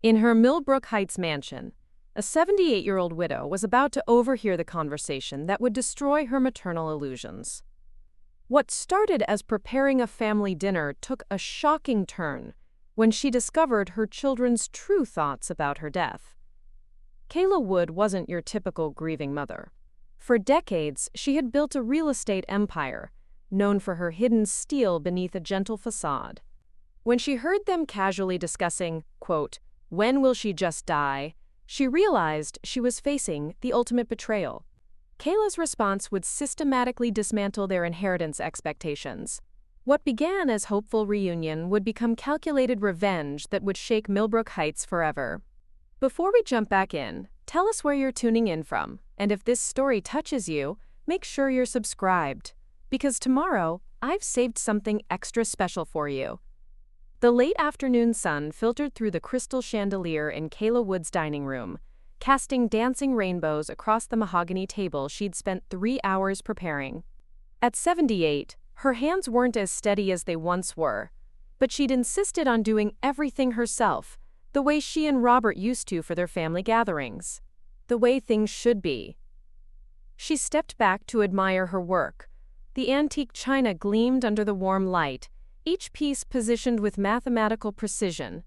In her Millbrook Heights mansion, a 78-year-old widow was about to overhear the conversation that would destroy her maternal illusions. What started as preparing a family dinner took a shocking turn when she discovered her children's true thoughts about her death. Kayla Wood wasn't your typical grieving mother. For decades, she had built a real estate empire, known for her hidden steel beneath a gentle facade. When she heard them casually discussing, quote, "When will she just die?" she realized she was facing the ultimate betrayal. Kayla's response would systematically dismantle their inheritance expectations. What began as hopeful reunion would become calculated revenge that would shake Millbrook Heights forever. Before we jump back in, tell us where you're tuning in from, and if this story touches you, make sure you're subscribed, because tomorrow I've saved something extra special for you. The late afternoon sun filtered through the crystal chandelier in Kayla Wood's dining room, casting dancing rainbows across the mahogany table she'd spent 3 hours preparing. At 78, her hands weren't as steady as they once were, but she'd insisted on doing everything herself, the way she and Robert used to for their family gatherings. The way things should be. She stepped back to admire her work. The antique china gleamed under the warm light, each piece positioned with mathematical precision.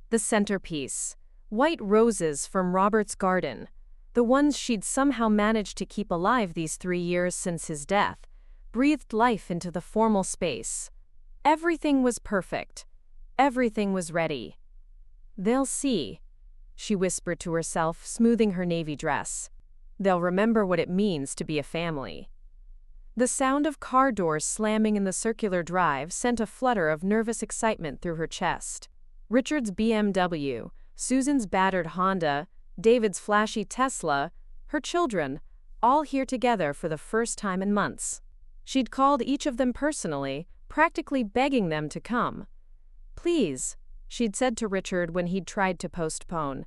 The centerpiece, white roses from Robert's garden, the ones she'd somehow managed to keep alive these 3 years since his death, breathed life into the formal space. Everything was perfect. Everything was ready. "They'll see," she whispered to herself, smoothing her navy dress. "They'll remember what it means to be a family." The sound of car doors slamming in the circular drive sent a flutter of nervous excitement through her chest. Richard's BMW, Susan's battered Honda, David's flashy Tesla, her children, all here together for the first time in months. She'd called each of them personally, practically begging them to come. "Please," she'd said to Richard when he'd tried to postpone,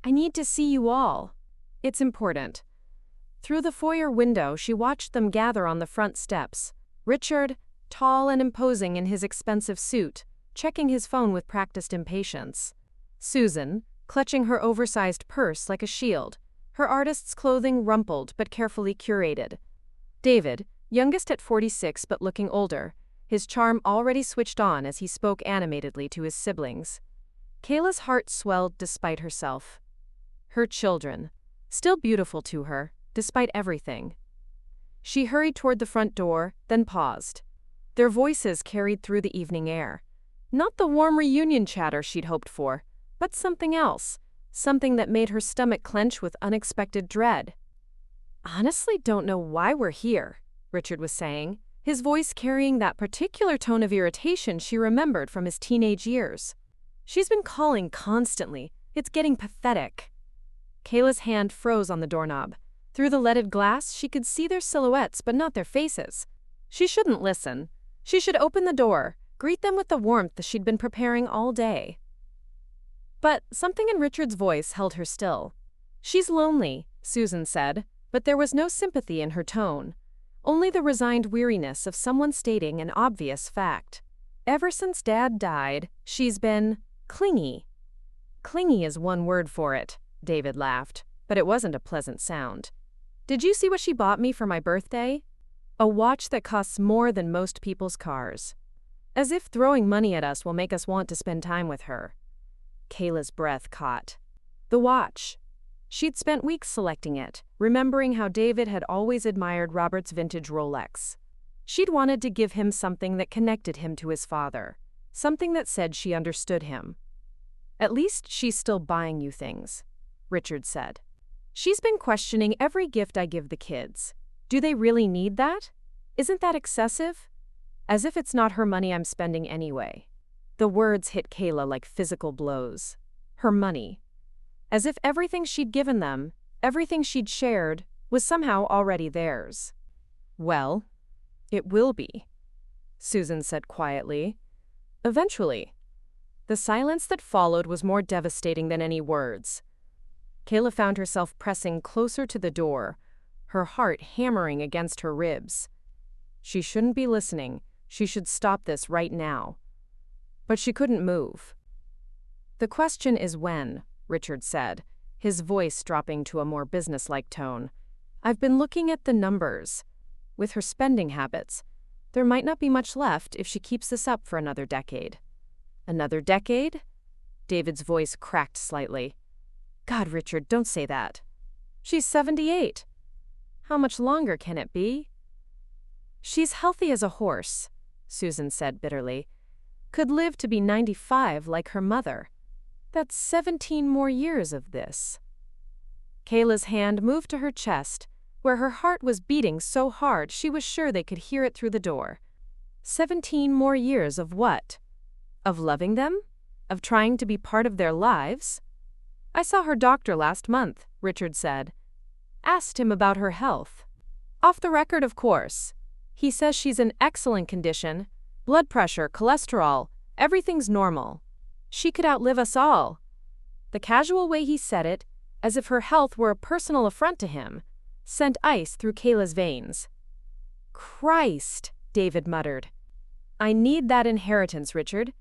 "I need to see you all. It's important." Through the foyer window, she watched them gather on the front steps. Richard, tall and imposing in his expensive suit, checking his phone with practiced impatience. Susan, clutching her oversized purse like a shield, her artist's clothing rumpled but carefully curated. David, youngest at 46 but looking older, his charm already switched on as he spoke animatedly to his siblings. Kayla's heart swelled despite herself. Her children, still beautiful to her, despite everything. She hurried toward the front door, then paused. Their voices carried through the evening air. Not the warm reunion chatter she'd hoped for, but something else, something that made her stomach clench with unexpected dread. "Honestly don't know why we're here," Richard was saying, his voice carrying that particular tone of irritation she remembered from his teenage years. "She's been calling constantly. It's getting pathetic." Kayla's hand froze on the doorknob. Through the leaded glass, she could see their silhouettes but not their faces. She shouldn't listen. She should open the door, greet them with the warmth that she'd been preparing all day. But something in Richard's voice held her still. "She's lonely," Susan said, but there was no sympathy in her tone, only the resigned weariness of someone stating an obvious fact. "Ever since Dad died, she's been clingy." "Clingy is one word for it," David laughed, but it wasn't a pleasant sound. "Did you see what she bought me for my birthday? A watch that costs more than most people's cars. As if throwing money at us will make us want to spend time with her." Kayla's breath caught. The watch. She'd spent weeks selecting it, remembering how David had always admired Robert's vintage Rolex. She'd wanted to give him something that connected him to his father, something that said she understood him. "At least she's still buying you things," Richard said. "She's been questioning every gift I give the kids. Do they really need that? Isn't that excessive? As if it's not her money I'm spending anyway." The words hit Kayla like physical blows. Her money. As if everything she'd given them, everything she'd shared, was somehow already theirs. "Well, it will be," Susan said quietly. "Eventually." The silence that followed was more devastating than any words. Kayla found herself pressing closer to the door, her heart hammering against her ribs. She shouldn't be listening. She should stop this right now. But she couldn't move. The question is when, Richard said, his voice dropping to a more businesslike tone. I've been looking at the numbers. With her spending habits, there might not be much left if she keeps this up for another decade. Another decade? David's voice cracked slightly. God, Richard, don't say that. She's 78. How much longer can it be? She's healthy as a horse, Susan said bitterly. Could live to be 95 like her mother. That's 17 more years of this. Kayla's hand moved to her chest, where her heart was beating so hard she was sure they could hear it through the door. 17 more years of what? Of loving them? Of trying to be part of their lives? I saw her doctor last month, Richard said. Asked him about her health. Off the record, of course. He says she's in excellent condition. Blood pressure, cholesterol, everything's normal. She could outlive us all. The casual way he said it, as if her health were a personal affront to him, sent ice through Kayla's veins. Christ, David muttered. I need that inheritance, Richard.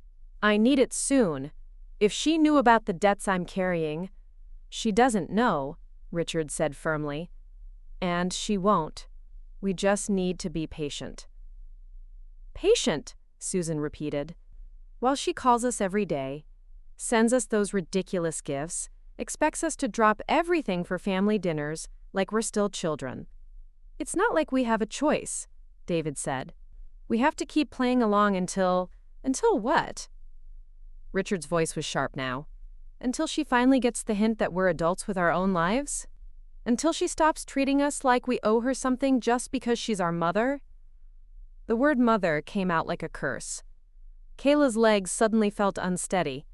I need it soon. If she knew about the debts I'm carrying. She doesn't know, Richard said firmly. And she won't. We just need to be patient. Patient, Susan repeated. While she calls us every day, sends us those ridiculous gifts, expects us to drop everything for family dinners like we're still children. It's not like we have a choice, David said. We have to keep playing along until what? Richard's voice was sharp now. Until she finally gets the hint that we're adults with our own lives? Until she stops treating us like we owe her something just because she's our mother? The word mother came out like a curse. Kayla's legs suddenly felt unsteady.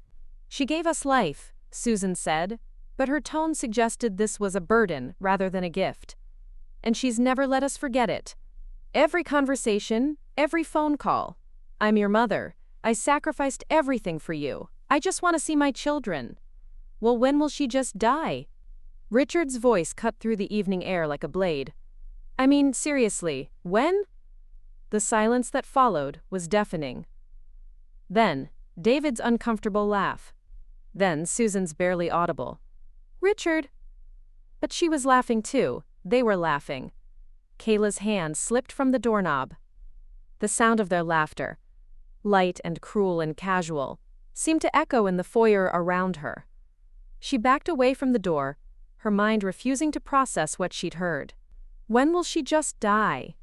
She gave us life, Susan said, but her tone suggested this was a burden rather than a gift. And she's never let us forget it. Every conversation, every phone call. I'm your mother. I sacrificed everything for you. I just want to see my children. Well, when will she just die? Richard's voice cut through the evening air like a blade. I mean, seriously, when? The silence that followed was deafening. Then, David's uncomfortable laugh. Then Susan's barely audible. Richard! But she was laughing too. They were laughing. Kayla's hand slipped from the doorknob. The sound of their laughter, light and cruel and casual, seemed to echo in the foyer around her. She backed away from the door, her mind refusing to process what she'd heard. When will she just die?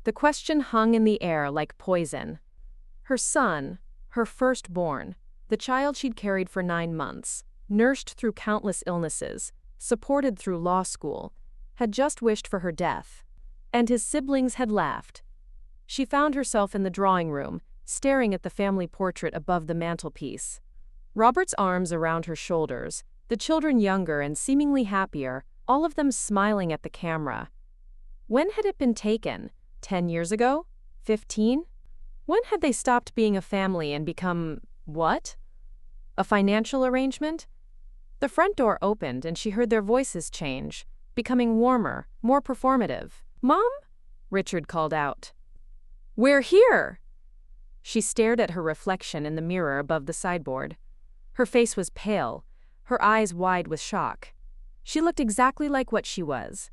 The question hung in the air like poison. Her son, her firstborn, the child she'd carried for 9 months, nursed through countless illnesses, supported through law school, had just wished for her death. And his siblings had laughed. She found herself in the drawing room, staring at the family portrait above the mantelpiece. Robert's arms around her shoulders, the children younger and seemingly happier, all of them smiling at the camera. When had it been taken? 10 years ago? 15? When had they stopped being a family and become, what? A financial arrangement? The front door opened and she heard their voices change, becoming warmer, more performative. Mom? Richard called out. We're here! She stared at her reflection in the mirror above the sideboard. Her face was pale, her eyes wide with shock. She looked exactly like what she was.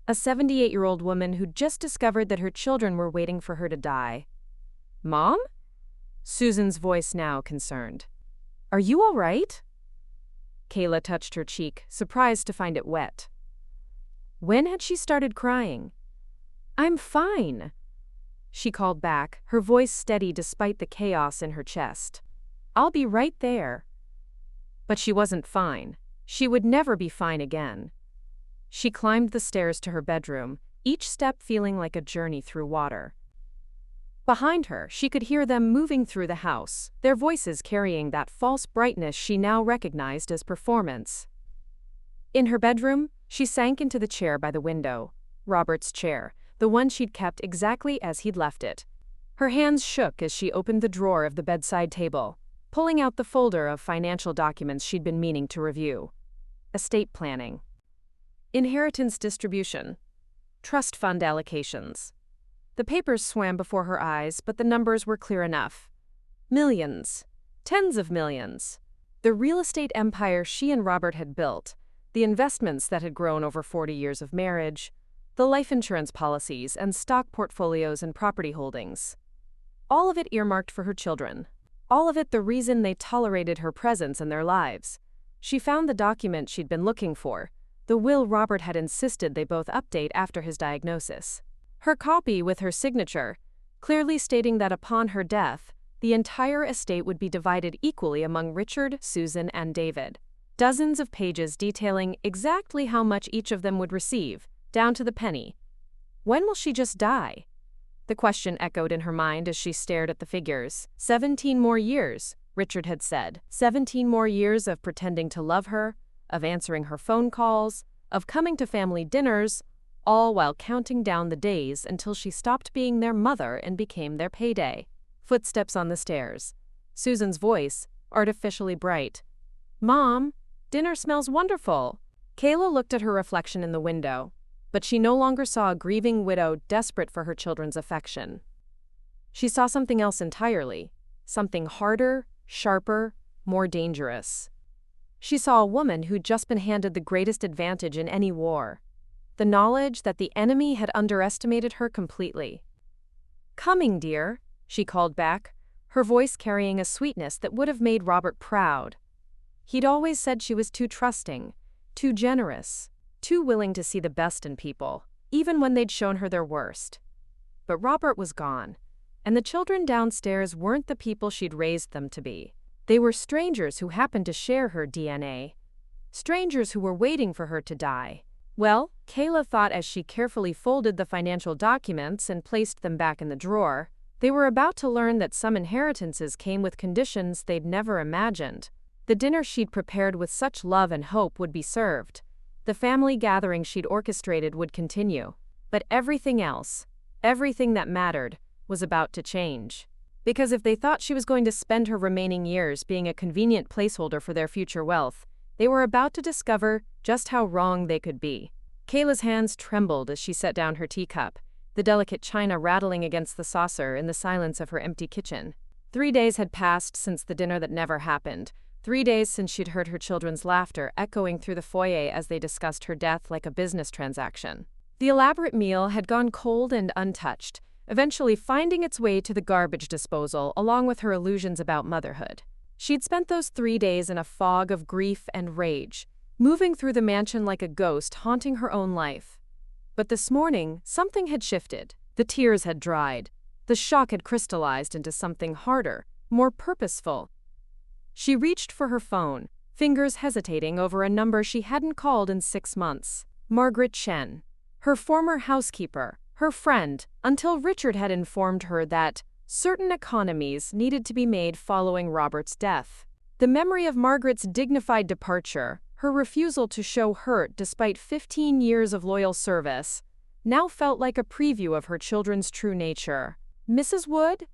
A 78-year-old woman who'd just discovered that her children were waiting for her to die. Mom? Susan's voice now concerned. Are you all right? Kayla touched her cheek, surprised to find it wet. When had she started crying? I'm fine, she called back, her voice steady despite the chaos in her chest. I'll be right there. But she wasn't fine. She would never be fine again. She climbed the stairs to her bedroom, each step feeling like a journey through water. Behind her, she could hear them moving through the house, their voices carrying that false brightness she now recognized as performance. In her bedroom, she sank into the chair by the window, Robert's chair, the one she'd kept exactly as he'd left it. Her hands shook as she opened the drawer of the bedside table, pulling out the folder of financial documents she'd been meaning to review. Estate planning. Inheritance distribution. Trust fund allocations. The papers swam before her eyes, but the numbers were clear enough. Millions. Tens of millions. The real estate empire she and Robert had built, the investments that had grown over 40 years of marriage, the life insurance policies and stock portfolios and property holdings. All of it earmarked for her children. All of it the reason they tolerated her presence in their lives. She found the document she'd been looking for, the will Robert had insisted they both update after his diagnosis. Her copy with her signature, clearly stating that upon her death, the entire estate would be divided equally among Richard, Susan, and David. Dozens of pages detailing exactly how much each of them would receive, down to the penny. When will she just die? The question echoed in her mind as she stared at the figures. 17 more years, Richard had said. 17 more years of pretending to love her, of answering her phone calls, of coming to family dinners, all while counting down the days until she stopped being their mother and became their payday. Footsteps on the stairs. Susan's voice, artificially bright. "Mom, dinner smells wonderful." Kayla looked at her reflection in the window, but she no longer saw a grieving widow desperate for her children's affection. She saw something else entirely, something harder, sharper, more dangerous. She saw a woman who'd just been handed the greatest advantage in any war, the knowledge that the enemy had underestimated her completely. "Coming, dear," she called back, her voice carrying a sweetness that would have made Robert proud. He'd always said she was too trusting, too generous, too willing to see the best in people, even when they'd shown her their worst. But Robert was gone, and the children downstairs weren't the people she'd raised them to be. They were strangers who happened to share her DNA, strangers who were waiting for her to die. Well, Kayla thought as she carefully folded the financial documents and placed them back in the drawer, they were about to learn that some inheritances came with conditions they'd never imagined. The dinner she'd prepared with such love and hope would be served. The family gathering she'd orchestrated would continue. But everything else, everything that mattered, was about to change. Because if they thought she was going to spend her remaining years being a convenient placeholder for their future wealth, they were about to discover just how wrong they could be. Kayla's hands trembled as she set down her teacup, the delicate china rattling against the saucer in the silence of her empty kitchen. 3 days had passed since the dinner that never happened. 3 days since she'd heard her children's laughter echoing through the foyer as they discussed her death like a business transaction. The elaborate meal had gone cold and untouched, eventually finding its way to the garbage disposal along with her illusions about motherhood. She'd spent those 3 days in a fog of grief and rage, moving through the mansion like a ghost haunting her own life. But this morning, something had shifted. The tears had dried. The shock had crystallized into something harder, more purposeful. She reached for her phone, fingers hesitating over a number she hadn't called in 6 months. Margaret Chen, her former housekeeper, her friend, until Richard had informed her that certain economies needed to be made following Robert's death. The memory of Margaret's dignified departure, her refusal to show hurt despite 15 years of loyal service, now felt like a preview of her children's true nature. "Mrs. Wood?"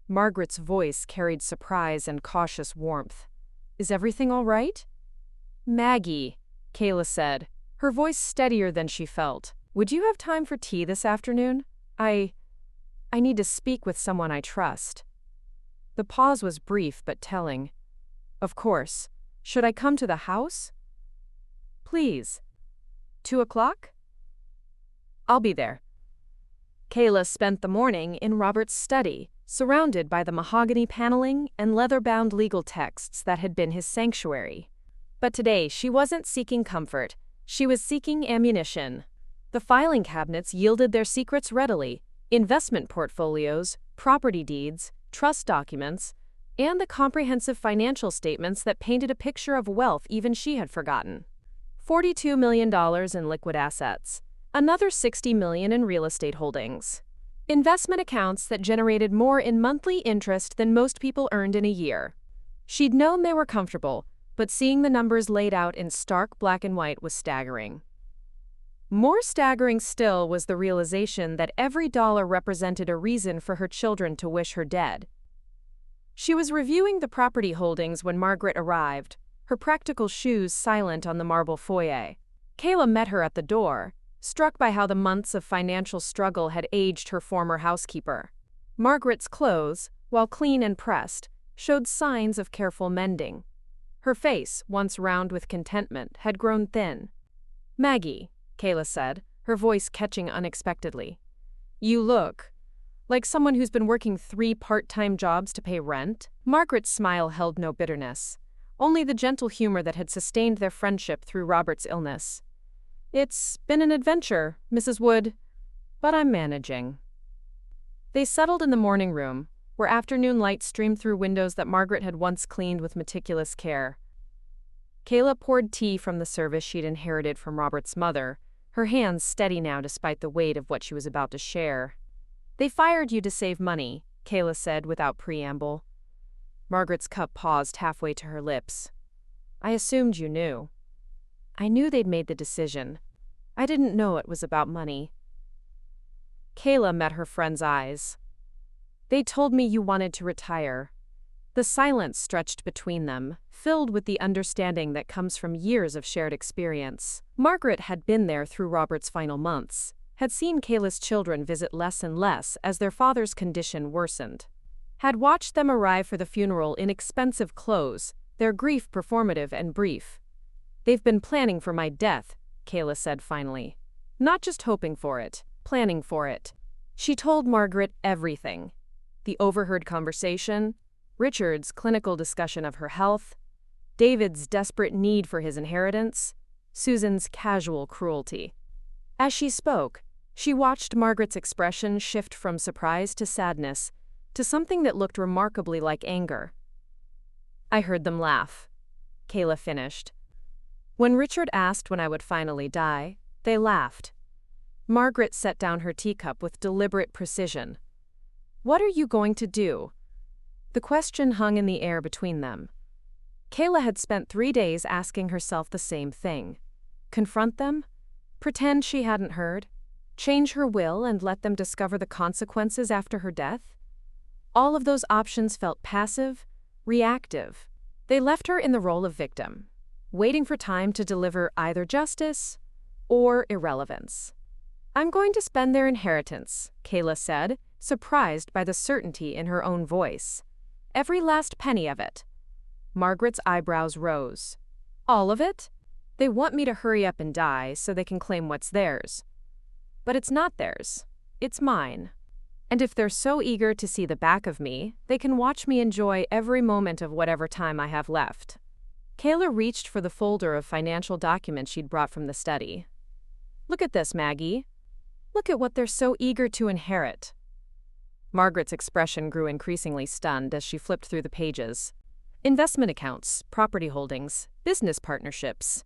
Margaret's voice carried surprise and cautious warmth. "Is everything all right?" "Maggie," Kayla said, her voice steadier than she felt. "Would you have time for tea this afternoon? I need to speak with someone I trust." The pause was brief but telling. "Of course. Should I come to the house?" "Please." 2 o'clock? "I'll be there." Kayla spent the morning in Robert's study, surrounded by the mahogany paneling and leather-bound legal texts that had been his sanctuary. But today she wasn't seeking comfort, she was seeking ammunition. The filing cabinets yielded their secrets readily: investment portfolios, property deeds, trust documents, and the comprehensive financial statements that painted a picture of wealth even she had forgotten. $42 million in liquid assets, another $60 million in real estate holdings. Investment accounts that generated more in monthly interest than most people earned in a year. She'd known they were comfortable, but seeing the numbers laid out in stark black and white was staggering. More staggering still was the realization that every dollar represented a reason for her children to wish her dead. She was reviewing the property holdings when Margaret arrived, her practical shoes silent on the marble foyer. Kayla met her at the door, struck by how the months of financial struggle had aged her former housekeeper. Margaret's clothes, while clean and pressed, showed signs of careful mending. Her face, once round with contentment, had grown thin. "Maggie," Kayla said, her voice catching unexpectedly. "You look like someone who's been working 3 part-time jobs to pay rent." Margaret's smile held no bitterness, only the gentle humor that had sustained their friendship through Robert's illness. "It's been an adventure, Mrs. Wood, but I'm managing." They settled in the morning room, where afternoon light streamed through windows that Margaret had once cleaned with meticulous care. Kayla poured tea from the service she'd inherited from Robert's mother, her hands steady now despite the weight of what she was about to share. "They fired you to save money," Kayla said without preamble. Margaret's cup paused halfway to her lips. "I assumed you knew." "I knew they'd made the decision. I didn't know it was about money." Kayla met her friend's eyes. "They told me you wanted to retire." The silence stretched between them, filled with the understanding that comes from years of shared experience. Margaret had been there through Robert's final months, had seen Kayla's children visit less and less as their father's condition worsened, had watched them arrive for the funeral in expensive clothes, their grief performative and brief. "They've been planning for my death," Kayla said finally. "Not just hoping for it, planning for it." She told Margaret everything. The overheard conversation, Richard's clinical discussion of her health, David's desperate need for his inheritance, Susan's casual cruelty. As she spoke, she watched Margaret's expression shift from surprise to sadness, to something that looked remarkably like anger. "I heard them laugh," Kayla finished. "When Richard asked when I would finally die, they laughed." Margaret set down her teacup with deliberate precision. "What are you going to do?" The question hung in the air between them. Kayla had spent 3 days asking herself the same thing. Confront them? Pretend she hadn't heard? Change her will and let them discover the consequences after her death? All of those options felt passive, reactive. They left her in the role of victim, waiting for time to deliver either justice or irrelevance. "I'm going to spend their inheritance," Kayla said, surprised by the certainty in her own voice. "Every last penny of it." Margaret's eyebrows rose. "All of it? They want me to hurry up and die so they can claim what's theirs. But it's not theirs. It's mine. And if they're so eager to see the back of me, they can watch me enjoy every moment of whatever time I have left." Kayla reached for the folder of financial documents she'd brought from the study. "Look at this, Maggie. Look at what they're so eager to inherit." Margaret's expression grew increasingly stunned as she flipped through the pages. Investment accounts, property holdings, business partnerships.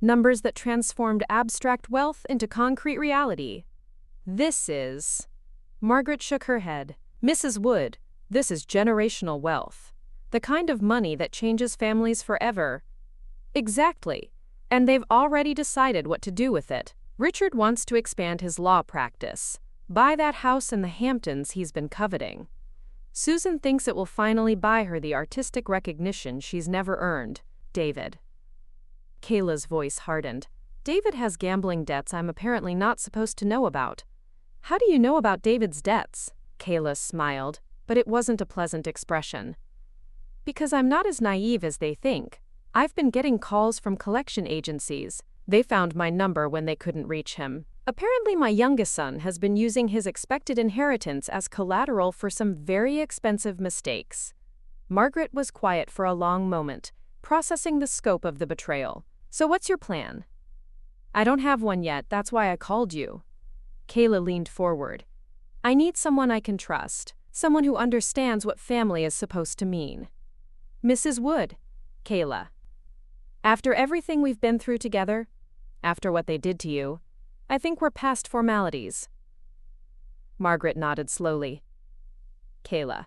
Numbers that transformed abstract wealth into concrete reality. "This is..." Margaret shook her head. "Mrs. Wood, this is generational wealth. The kind of money that changes families forever." "Exactly. And they've already decided what to do with it. Richard wants to expand his law practice, buy that house in the Hamptons he's been coveting. Susan thinks it will finally buy her the artistic recognition she's never earned. David." Kayla's voice hardened. "David has gambling debts I'm apparently not supposed to know about." "How do you know about David's debts?" Kayla smiled, but it wasn't a pleasant expression. "Because I'm not as naive as they think. I've been getting calls from collection agencies. They found my number when they couldn't reach him. Apparently my youngest son has been using his expected inheritance as collateral for some very expensive mistakes." Margaret was quiet for a long moment, processing the scope of the betrayal. "So what's your plan?" "I don't have one yet, that's why I called you." Kayla leaned forward. "I need someone I can trust, someone who understands what family is supposed to mean." "Mrs. Wood," Kayla. "After everything we've been through together, after what they did to you, I think we're past formalities." Margaret nodded slowly. "Kayla,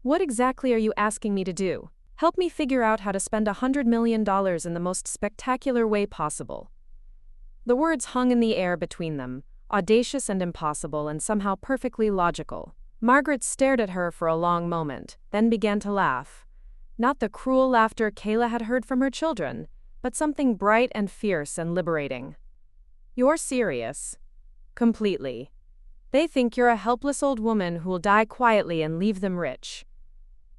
what exactly are you asking me to do? Help me figure out how to spend $100 million in the most spectacular way possible." The words hung in the air between them, audacious and impossible and somehow perfectly logical. Margaret stared at her for a long moment, then began to laugh. Not the cruel laughter Kayla had heard from her children, but something bright and fierce and liberating. "You're serious?" "Completely. They think you're a helpless old woman who'll die quietly and leave them rich."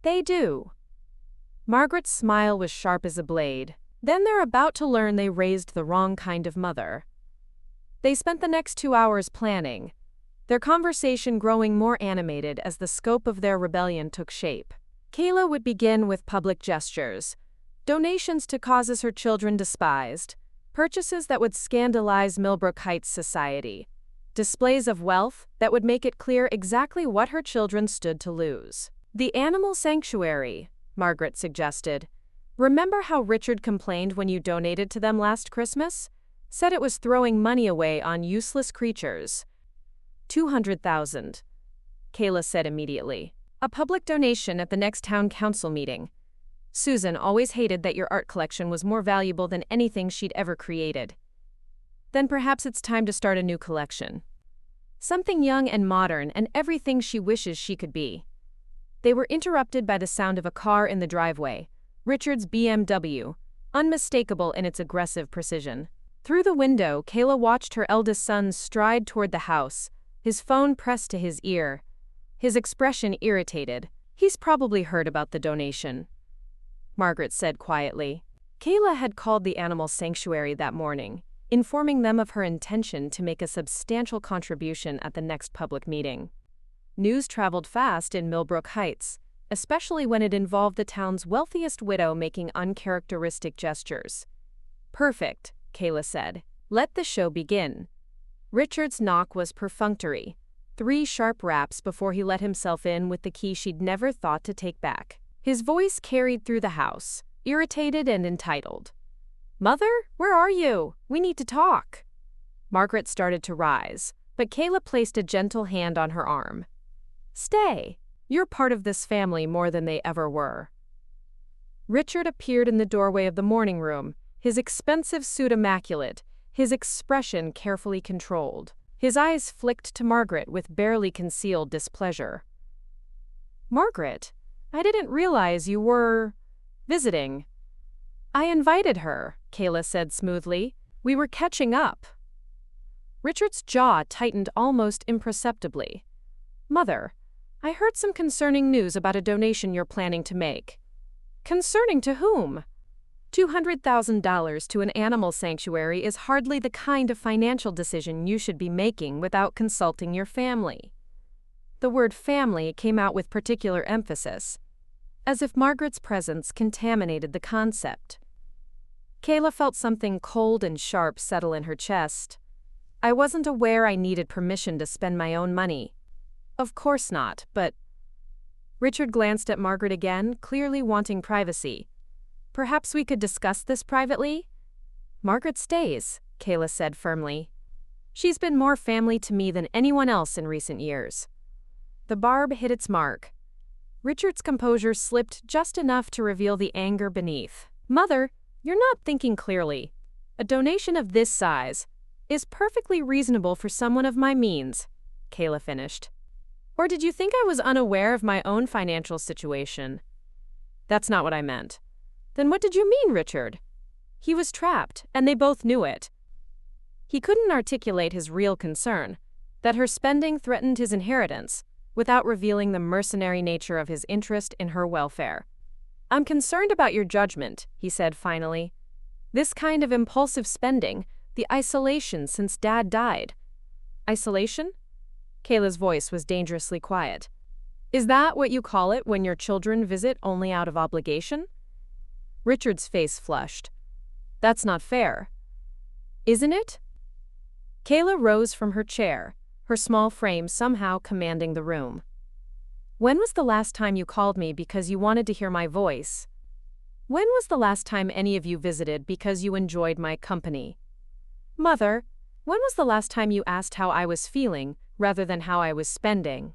They do. Margaret's smile was sharp as a blade. Then they're about to learn they raised the wrong kind of mother. They spent the next 2 hours planning, their conversation growing more animated as the scope of their rebellion took shape. Kayla would begin with public gestures, donations to causes her children despised, purchases that would scandalize Millbrook Heights society, displays of wealth that would make it clear exactly what her children stood to lose. The animal sanctuary, Margaret suggested. Remember how Richard complained when you donated to them last Christmas? Said it was throwing money away on useless creatures. 200,000, Kayla said immediately. A public donation at the next town council meeting. Susan always hated that your art collection was more valuable than anything she'd ever created. Then perhaps it's time to start a new collection. Something young and modern and everything she wishes she could be. They were interrupted by the sound of a car in the driveway, Richard's BMW, unmistakable in its aggressive precision. Through the window, Kayla watched her eldest son stride toward the house, his phone pressed to his ear, his expression irritated. He's probably heard about the donation, Margaret said quietly. Kayla had called the animal sanctuary that morning, informing them of her intention to make a substantial contribution at the next public meeting. News traveled fast in Millbrook Heights, especially when it involved the town's wealthiest widow making uncharacteristic gestures. Perfect, Kayla said. Let the show begin. Richard's knock was perfunctory, 3 sharp raps before he let himself in with the key she'd never thought to take back. His voice carried through the house, irritated and entitled. Mother, where are you? We need to talk. Margaret started to rise, but Kayla placed a gentle hand on her arm. Stay. You're part of this family more than they ever were. Richard appeared in the doorway of the morning room, his expensive suit immaculate, his expression carefully controlled. His eyes flicked to Margaret with barely concealed displeasure. Margaret, I didn't realize you were visiting. I invited her, Kayla said smoothly. We were catching up. Richard's jaw tightened almost imperceptibly. Mother, I heard some concerning news about a donation you're planning to make. Concerning to whom? $200,000 to an animal sanctuary is hardly the kind of financial decision you should be making without consulting your family. The word family came out with particular emphasis, as if Margaret's presence contaminated the concept. Kayla felt something cold and sharp settle in her chest. I wasn't aware I needed permission to spend my own money. Of course not, but… Richard glanced at Margaret again, clearly wanting privacy. Perhaps we could discuss this privately? Margaret stays, Kayla said firmly. She's been more family to me than anyone else in recent years. The barb hit its mark. Richard's composure slipped just enough to reveal the anger beneath. Mother, you're not thinking clearly. A donation of this size is perfectly reasonable for someone of my means, Kayla finished. Or did you think I was unaware of my own financial situation? That's not what I meant. Then what did you mean, Richard? He was trapped, and they both knew it. He couldn't articulate his real concern, that her spending threatened his inheritance, without revealing the mercenary nature of his interest in her welfare. I'm concerned about your judgment, he said finally. This kind of impulsive spending, the isolation since Dad died. Isolation? Kayla's voice was dangerously quiet. Is that what you call it when your children visit only out of obligation? Richard's face flushed. That's not fair. Isn't it? Kayla rose from her chair, her small frame somehow commanding the room. When was the last time you called me because you wanted to hear my voice? When was the last time any of you visited because you enjoyed my company? Mother, when was the last time you asked how I was feeling rather than how I was spending?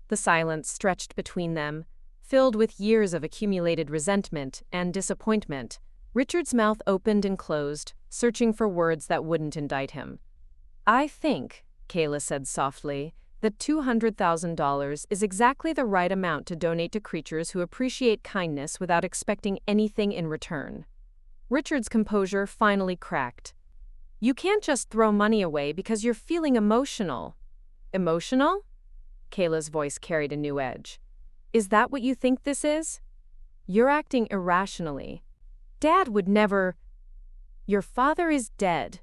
The silence stretched between them, filled with years of accumulated resentment and disappointment. Richard's mouth opened and closed, searching for words that wouldn't indict him. I think, Kayla said softly, that $200,000 is exactly the right amount to donate to creatures who appreciate kindness without expecting anything in return. Richard's composure finally cracked. You can't just throw money away because you're feeling emotional. Emotional? Kayla's voice carried a new edge. Is that what you think this is? You're acting irrationally. Dad would never. Your father is dead,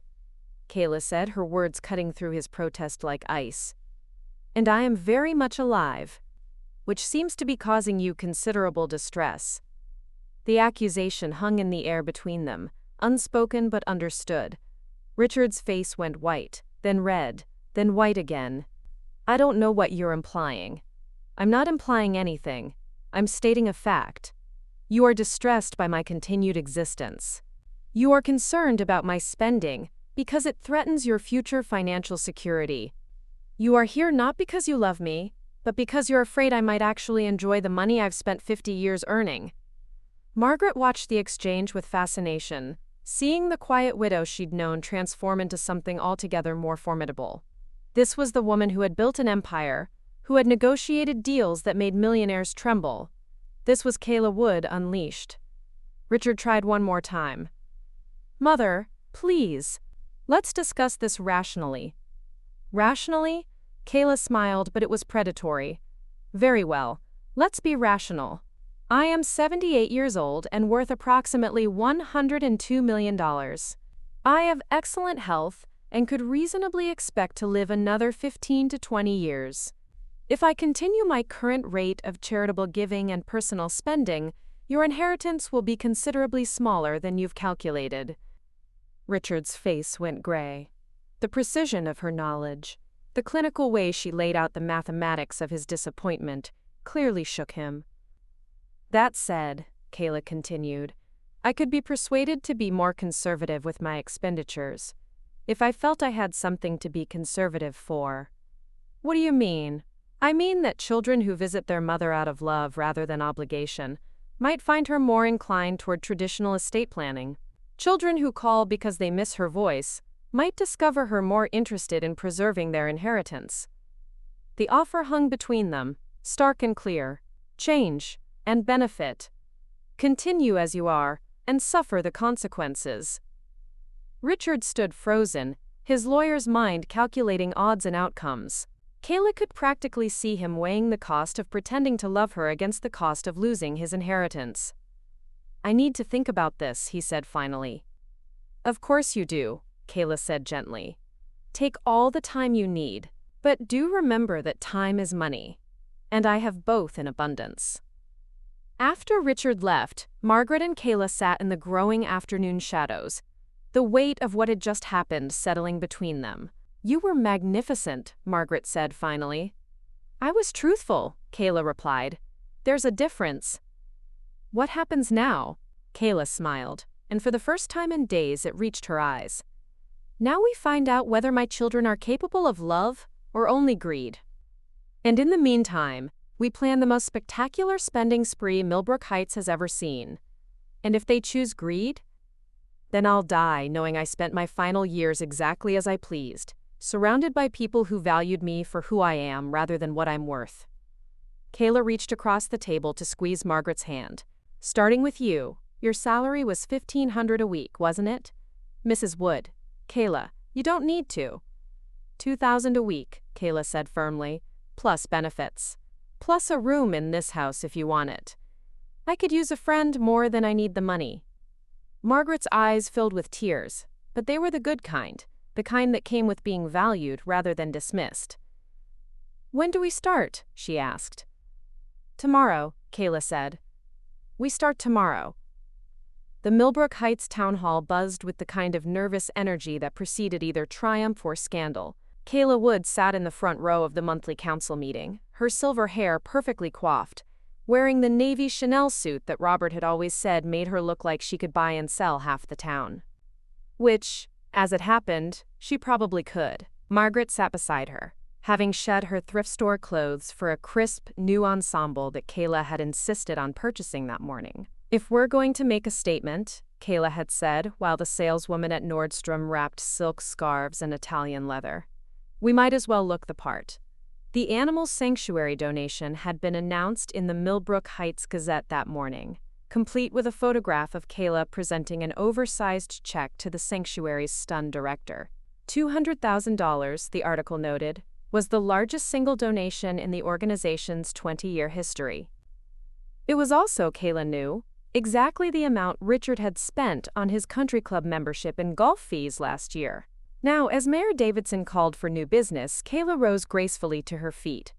Kayla said, her words cutting through his protest like ice. And I am very much alive, which seems to be causing you considerable distress. The accusation hung in the air between them, unspoken but understood. Richard's face went white, then red, then white again. I don't know what you're implying. I'm not implying anything. I'm stating a fact. You are distressed by my continued existence. You are concerned about my spending because it threatens your future financial security. You are here not because you love me, but because you're afraid I might actually enjoy the money I've spent 50 years earning. Margaret watched the exchange with fascination, seeing the quiet widow she'd known transform into something altogether more formidable. This was the woman who had built an empire, who had negotiated deals that made millionaires tremble. This was Kayla Wood unleashed. Richard tried one more time. Mother, please, let's discuss this rationally. Rationally? Kayla smiled, but it was predatory. Very well, let's be rational. I am 78 years old and worth approximately $102 million. I have excellent health and could reasonably expect to live another 15 to 20 years. If I continue my current rate of charitable giving and personal spending, your inheritance will be considerably smaller than you've calculated. Richard's face went gray. The precision of her knowledge, the clinical way she laid out the mathematics of his disappointment, clearly shook him. That said, Kayla continued, I could be persuaded to be more conservative with my expenditures, if I felt I had something to be conservative for. What do you mean? I mean that children who visit their mother out of love rather than obligation might find her more inclined toward traditional estate planning. Children who call because they miss her voice might discover her more interested in preserving their inheritance. The offer hung between them, stark and clear. Change and benefit. Continue as you are, and suffer the consequences. Richard stood frozen, his lawyer's mind calculating odds and outcomes. Kayla could practically see him weighing the cost of pretending to love her against the cost of losing his inheritance. I need to think about this, he said finally. Of course you do, Kayla said gently. Take all the time you need, but do remember that time is money, and I have both in abundance. After Richard left, Margaret and Kayla sat in the growing afternoon shadows, the weight of what had just happened settling between them. You were magnificent, Margaret said finally. I was truthful, Kayla replied. There's a difference. What happens now? Kayla smiled, and for the first time in days it reached her eyes. Now we find out whether my children are capable of love or only greed. And in the meantime, we plan the most spectacular spending spree Millbrook Heights has ever seen. And if they choose greed, then I'll die knowing I spent my final years exactly as I pleased, surrounded by people who valued me for who I am rather than what I'm worth. Kayla reached across the table to squeeze Margaret's hand. Starting with you, your salary was $1,500 a week, wasn't it? Mrs. Wood. Kayla, you don't need to. $2,000 a week, Kayla said firmly, plus benefits. Plus a room in this house if you want it. I could use a friend more than I need the money. Margaret's eyes filled with tears, but they were the good kind, the kind that came with being valued rather than dismissed. When do we start? She asked. Tomorrow, Kayla said. We start tomorrow. The Millbrook Heights town hall buzzed with the kind of nervous energy that preceded either triumph or scandal. Kayla Wood sat in the front row of the monthly council meeting, her silver hair perfectly coiffed, wearing the navy Chanel suit that Robert had always said made her look like she could buy and sell half the town. Which, as it happened, she probably could. Margaret sat beside her, having shed her thrift store clothes for a crisp, new ensemble that Kayla had insisted on purchasing that morning. If we're going to make a statement, Kayla had said while the saleswoman at Nordstrom wrapped silk scarves and Italian leather, we might as well look the part. The Animal Sanctuary donation had been announced in the Millbrook Heights Gazette that morning, complete with a photograph of Kayla presenting an oversized check to the sanctuary's stunned director. $200,000, the article noted, was the largest single donation in the organization's 20-year history. It was also, Kayla knew, exactly the amount Richard had spent on his country club membership and golf fees last year. Now, as Mayor Davidson called for new business, Kayla rose gracefully to her feet.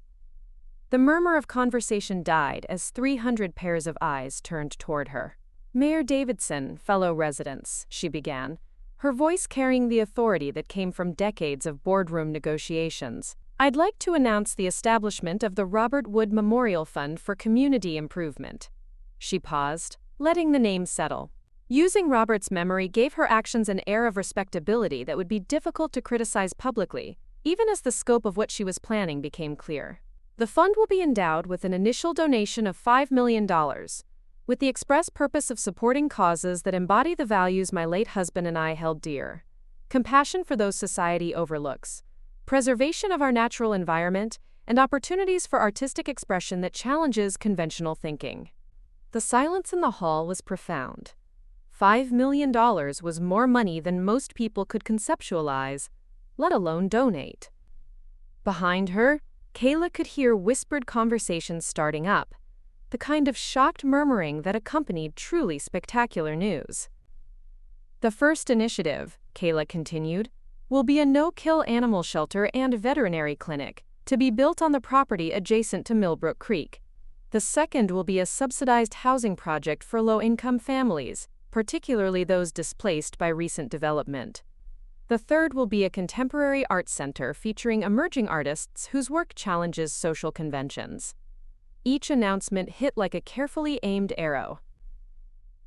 The murmur of conversation died as 300 pairs of eyes turned toward her. "Mayor Davidson, fellow residents," she began, her voice carrying the authority that came from decades of boardroom negotiations. "I'd like to announce the establishment of the Robert Wood Memorial Fund for Community Improvement." She paused, letting the name settle. Using Robert's memory gave her actions an air of respectability that would be difficult to criticize publicly, even as the scope of what she was planning became clear. The fund will be endowed with an initial donation of $5 million, with the express purpose of supporting causes that embody the values my late husband and I held dear: compassion for those society overlooks, preservation of our natural environment, and opportunities for artistic expression that challenges conventional thinking. The silence in the hall was profound. $5 million was more money than most people could conceptualize, let alone donate. Behind her, Kayla could hear whispered conversations starting up, the kind of shocked murmuring that accompanied truly spectacular news. "The first initiative," Kayla continued, "will be a no-kill animal shelter and veterinary clinic, to be built on the property adjacent to Millbrook Creek. The second will be a subsidized housing project for low-income families, particularly those displaced by recent development. The third will be a contemporary art center featuring emerging artists whose work challenges social conventions." Each announcement hit like a carefully aimed arrow.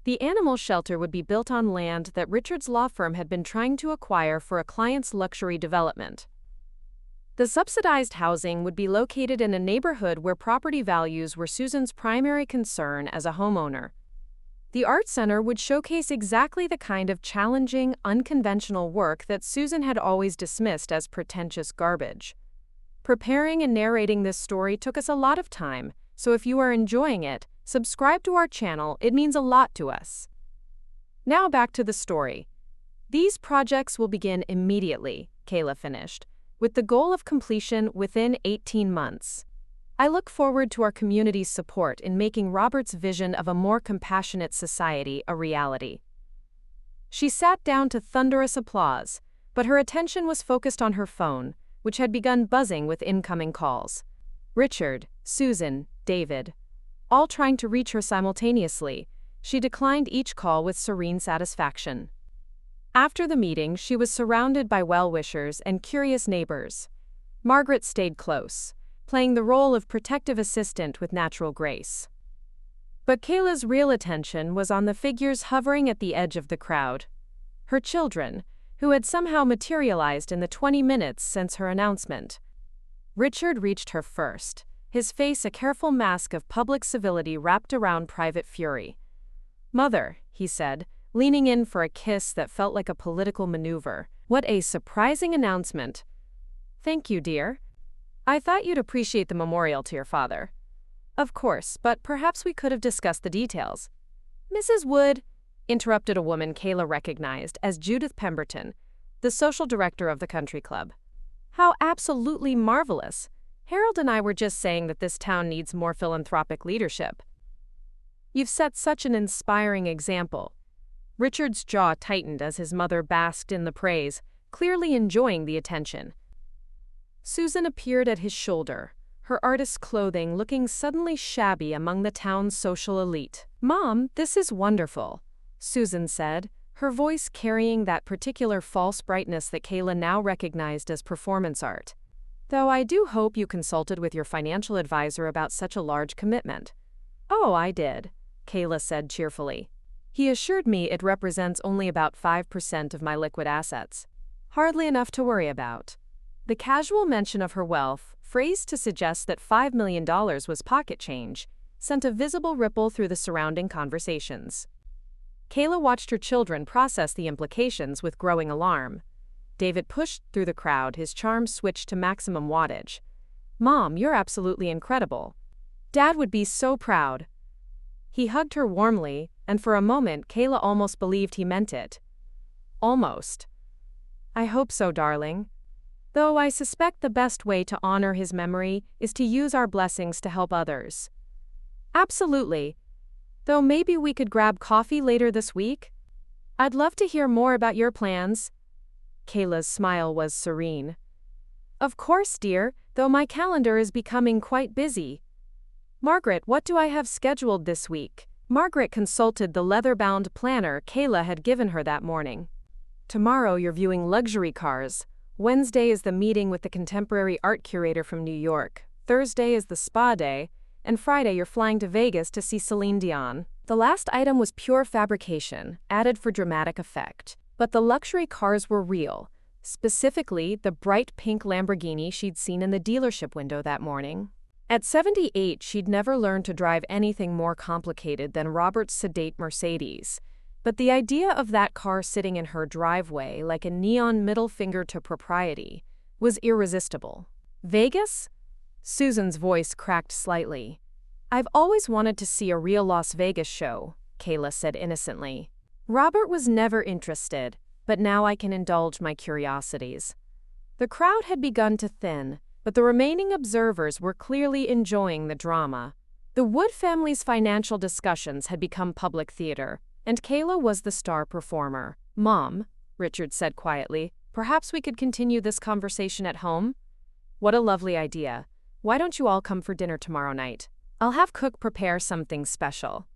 The animal shelter would be built on land that Richard's law firm had been trying to acquire for a client's luxury development. The subsidized housing would be located in a neighborhood where property values were Susan's primary concern as a homeowner. The art center would showcase exactly the kind of challenging, unconventional work that Susan had always dismissed as pretentious garbage. Preparing and narrating this story took us a lot of time, so if you are enjoying it, subscribe to our channel, it means a lot to us. Now back to the story. "These projects will begin immediately," Kayla finished, "with the goal of completion within 18 months. I look forward to our community's support in making Robert's vision of a more compassionate society a reality." She sat down to thunderous applause, but her attention was focused on her phone, which had begun buzzing with incoming calls. Richard, Susan, David, all trying to reach her simultaneously. She declined each call with serene satisfaction. After the meeting, she was surrounded by well-wishers and curious neighbors. Margaret stayed close, playing the role of protective assistant with natural grace. But Kayla's real attention was on the figures hovering at the edge of the crowd. Her children, who had somehow materialized in the 20 minutes since her announcement. Richard reached her first, his face a careful mask of public civility wrapped around private fury. "Mother," he said, leaning in for a kiss that felt like a political maneuver. "What a surprising announcement." "Thank you, dear. I thought you'd appreciate the memorial to your father." "Of course, but perhaps we could have discussed the details." "Mrs. Wood," interrupted a woman Kayla recognized as Judith Pemberton, the social director of the country club. "How absolutely marvelous. Harold and I were just saying that this town needs more philanthropic leadership." "You've set such an inspiring example." Richard's jaw tightened as his mother basked in the praise, clearly enjoying the attention. Susan appeared at his shoulder, her artist's clothing looking suddenly shabby among the town's social elite. "Mom, this is wonderful," Susan said, her voice carrying that particular false brightness that Kayla now recognized as performance art. "Though I do hope you consulted with your financial advisor about such a large commitment." "Oh, I did," Kayla said cheerfully. "He assured me it represents only about 5% of my liquid assets. Hardly enough to worry about." The casual mention of her wealth, phrased to suggest that $5 million was pocket change, sent a visible ripple through the surrounding conversations. Kayla watched her children process the implications with growing alarm. David pushed through the crowd, his charm switched to maximum wattage. "Mom, you're absolutely incredible. Dad would be so proud." He hugged her warmly, and for a moment Kayla almost believed he meant it. Almost. "I hope so, darling. Though I suspect the best way to honor his memory is to use our blessings to help others." Absolutely. Though maybe we could grab coffee later this week? I'd love to hear more about your plans. Kayla's smile was serene. Of course, dear, though my calendar is becoming quite busy. Margaret, what do I have scheduled this week? Margaret consulted the leather-bound planner Kayla had given her that morning. Tomorrow you're viewing luxury cars. Wednesday is the meeting with the contemporary art curator from New York. Thursday is the spa day. And Friday you're flying to Vegas to see Celine Dion. The last item was pure fabrication, added for dramatic effect. But the luxury cars were real. Specifically, the bright pink Lamborghini she'd seen in the dealership window that morning. At 78, she'd never learned to drive anything more complicated than Robert's sedate Mercedes. But the idea of that car sitting in her driveway like a neon middle finger to propriety was irresistible. Vegas? Susan's voice cracked slightly. I've always wanted to see a real Las Vegas show, Kayla said innocently. Robert was never interested, but now I can indulge my curiosities. The crowd had begun to thin, but the remaining observers were clearly enjoying the drama. The Wood family's financial discussions had become public theater, and Kayla was the star performer. Mom, Richard said quietly, perhaps we could continue this conversation at home? What a lovely idea. Why don't you all come for dinner tomorrow night? I'll have Cook prepare something special.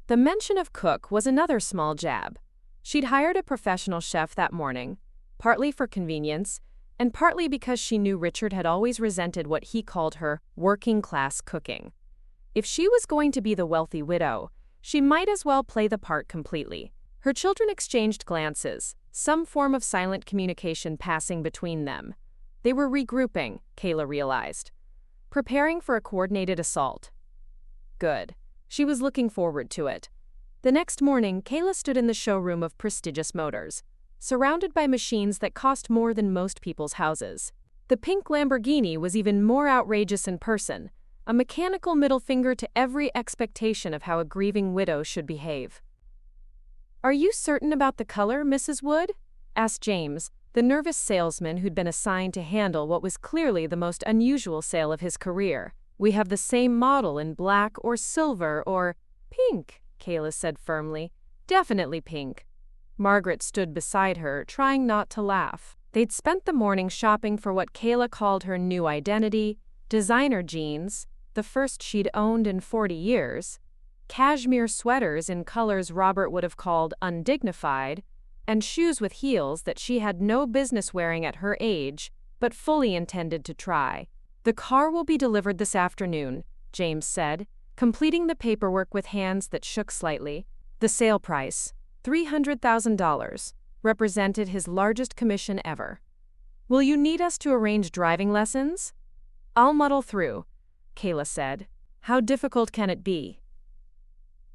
The mention of Cook was another small jab. She'd hired a professional chef that morning, partly for convenience, and partly because she knew Richard had always resented what he called her working-class cooking. If she was going to be the wealthy widow, she might as well play the part completely. Her children exchanged glances, some form of silent communication passing between them. They were regrouping, Kayla realized. Preparing for a coordinated assault. Good. She was looking forward to it. The next morning, Kayla stood in the showroom of prestigious motors, surrounded by machines that cost more than most people's houses. The pink Lamborghini was even more outrageous in person, a mechanical middle finger to every expectation of how a grieving widow should behave. Are you certain about the color, Mrs. Wood? Asked James, the nervous salesman who'd been assigned to handle what was clearly the most unusual sale of his career. We have the same model in black or silver or pink, Kayla said firmly. Definitely pink. Margaret stood beside her, trying not to laugh. They'd spent the morning shopping for what Kayla called her new identity, designer jeans, the first she'd owned in 40 years, cashmere sweaters in colors Robert would have called undignified, and shoes with heels that she had no business wearing at her age, but fully intended to try. The car will be delivered this afternoon, James said, completing the paperwork with hands that shook slightly. The sale price, $300,000, represented his largest commission ever. Will you need us to arrange driving lessons? I'll muddle through, Kayla said. How difficult can it be?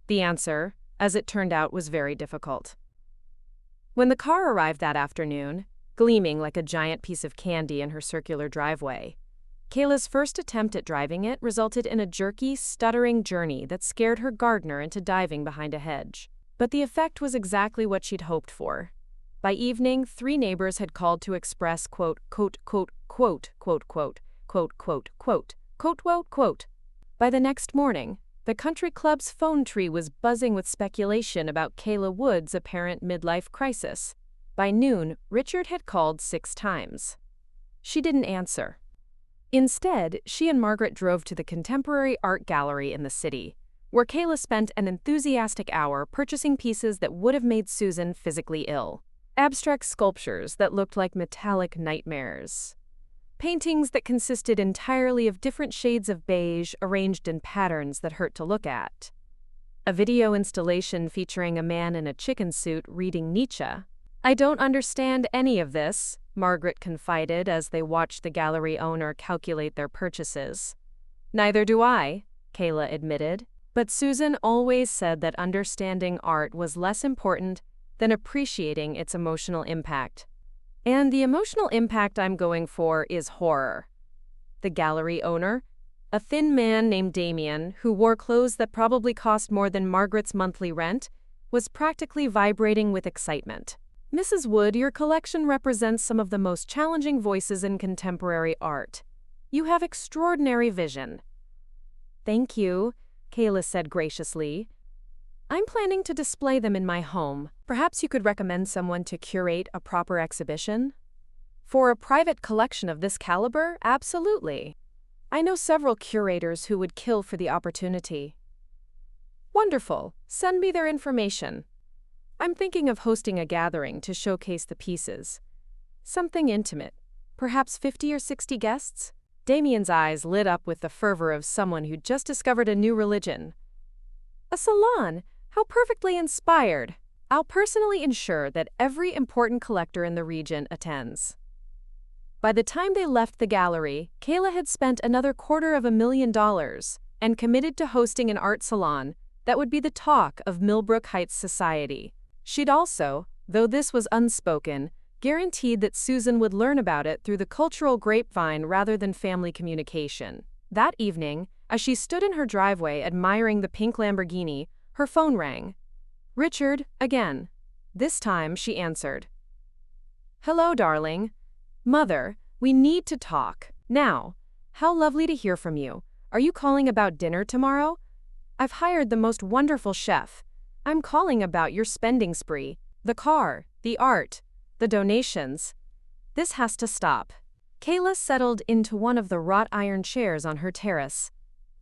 The answer, as it turned out, was very difficult. When the car arrived that afternoon, gleaming like a giant piece of candy in her circular driveway, Kayla's first attempt at driving it resulted in a jerky, stuttering journey that scared her gardener into diving behind a hedge. But the effect was exactly what she'd hoped for. By evening, 3 neighbors had called to express, quote, quote, quote, quote, quote, quote, quote, quote, quote, quote, quote, quote. By the next morning, the country club's phone tree was buzzing with speculation about Kayla Wood's apparent midlife crisis. By noon, Richard had called 6 times. She didn't answer. Instead, she and Margaret drove to the Contemporary Art Gallery in the city, where Kayla spent an enthusiastic hour purchasing pieces that would have made Susan physically ill. Abstract sculptures that looked like metallic nightmares. Paintings that consisted entirely of different shades of beige arranged in patterns that hurt to look at. A video installation featuring a man in a chicken suit reading Nietzsche. I don't understand any of this, Margaret confided as they watched the gallery owner calculate their purchases. Neither do I, Kayla admitted. But Susan always said that understanding art was less important than appreciating its emotional impact. And the emotional impact I'm going for is horror. The gallery owner, a thin man named Damien, who wore clothes that probably cost more than Margaret's monthly rent, was practically vibrating with excitement. Mrs. Wood, your collection represents some of the most challenging voices in contemporary art. You have extraordinary vision. Thank you, Kayla said graciously. I'm planning to display them in my home. Perhaps you could recommend someone to curate a proper exhibition? For a private collection of this caliber, absolutely. I know several curators who would kill for the opportunity. Wonderful. Send me their information. I'm thinking of hosting a gathering to showcase the pieces. Something intimate. Perhaps 50 or 60 guests? Damien's eyes lit up with the fervor of someone who'd just discovered a new religion. A salon? How perfectly inspired! I'll personally ensure that every important collector in the region attends. By the time they left the gallery, Kayla had spent another $250,000 and committed to hosting an art salon that would be the talk of Millbrook Heights society. She'd also, though this was unspoken, guaranteed that Susan would learn about it through the cultural grapevine rather than family communication. That evening, as she stood in her driveway admiring the pink Lamborghini, her phone rang. Richard, again. This time, she answered. Hello, darling. Mother, we need to talk. Now. How lovely to hear from you. Are you calling about dinner tomorrow? I've hired the most wonderful chef. I'm calling about your spending spree. The car, the art, the donations. This has to stop. Kayla settled into one of the wrought iron chairs on her terrace,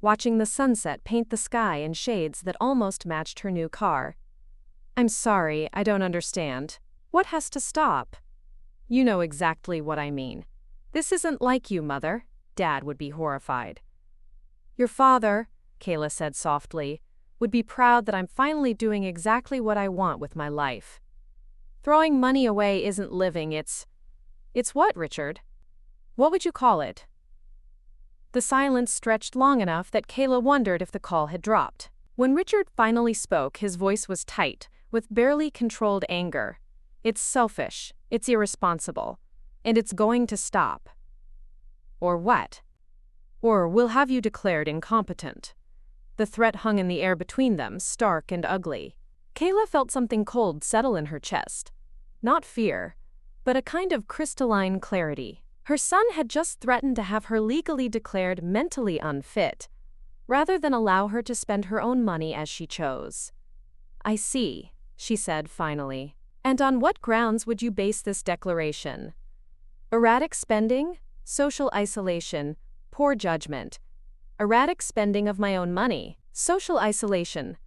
watching the sunset paint the sky in shades that almost matched her new car. I'm sorry, I don't understand. What has to stop? You know exactly what I mean. This isn't like you, Mother. Dad would be horrified. Your father, Kayla said softly, would be proud that I'm finally doing exactly what I want with my life. Throwing money away isn't living, it's what, Richard? What would you call it? The silence stretched long enough that Kayla wondered if the call had dropped. When Richard finally spoke, his voice was tight, with barely controlled anger. It's selfish, it's irresponsible, and it's going to stop. Or what? Or we'll have you declared incompetent. The threat hung in the air between them, stark and ugly. Kayla felt something cold settle in her chest. Not fear, but a kind of crystalline clarity. Her son had just threatened to have her legally declared mentally unfit, rather than allow her to spend her own money as she chose. I see, she said finally. And on what grounds would you base this declaration? Erratic spending, social isolation, poor judgment. Erratic spending of my own money, social isolation,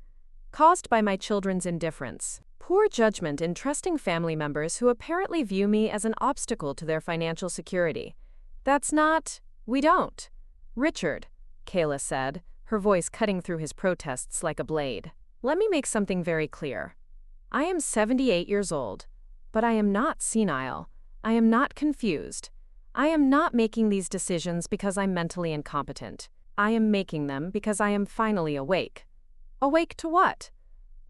caused by my children's indifference. Poor judgment in trusting family members who apparently view me as an obstacle to their financial security. That's not, we don't. Richard, Kayla said, her voice cutting through his protests like a blade. Let me make something very clear. I am 78 years old, but I am not senile. I am not confused. I am not making these decisions because I'm mentally incompetent. I am making them because I am finally awake. Awake to what?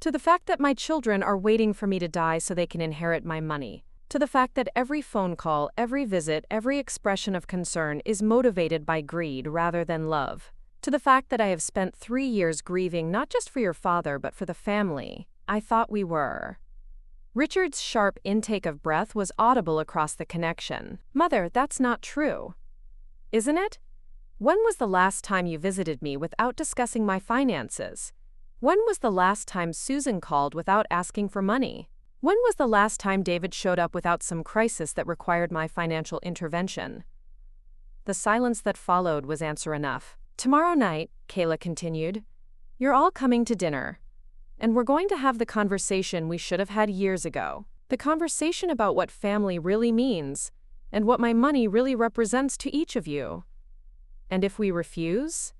To the fact that my children are waiting for me to die so they can inherit my money. To the fact that every phone call, every visit, every expression of concern is motivated by greed rather than love. To the fact that I have spent 3 years grieving not just for your father but for the family I thought we were. Richard's sharp intake of breath was audible across the connection. Mother, that's not true. Isn't it? When was the last time you visited me without discussing my finances? When was the last time Susan called without asking for money? When was the last time David showed up without some crisis that required my financial intervention? The silence that followed was answer enough. Tomorrow night, Kayla continued, you're all coming to dinner. And we're going to have the conversation we should have had years ago. The conversation about what family really means, and what my money really represents to each of you. And if we refuse?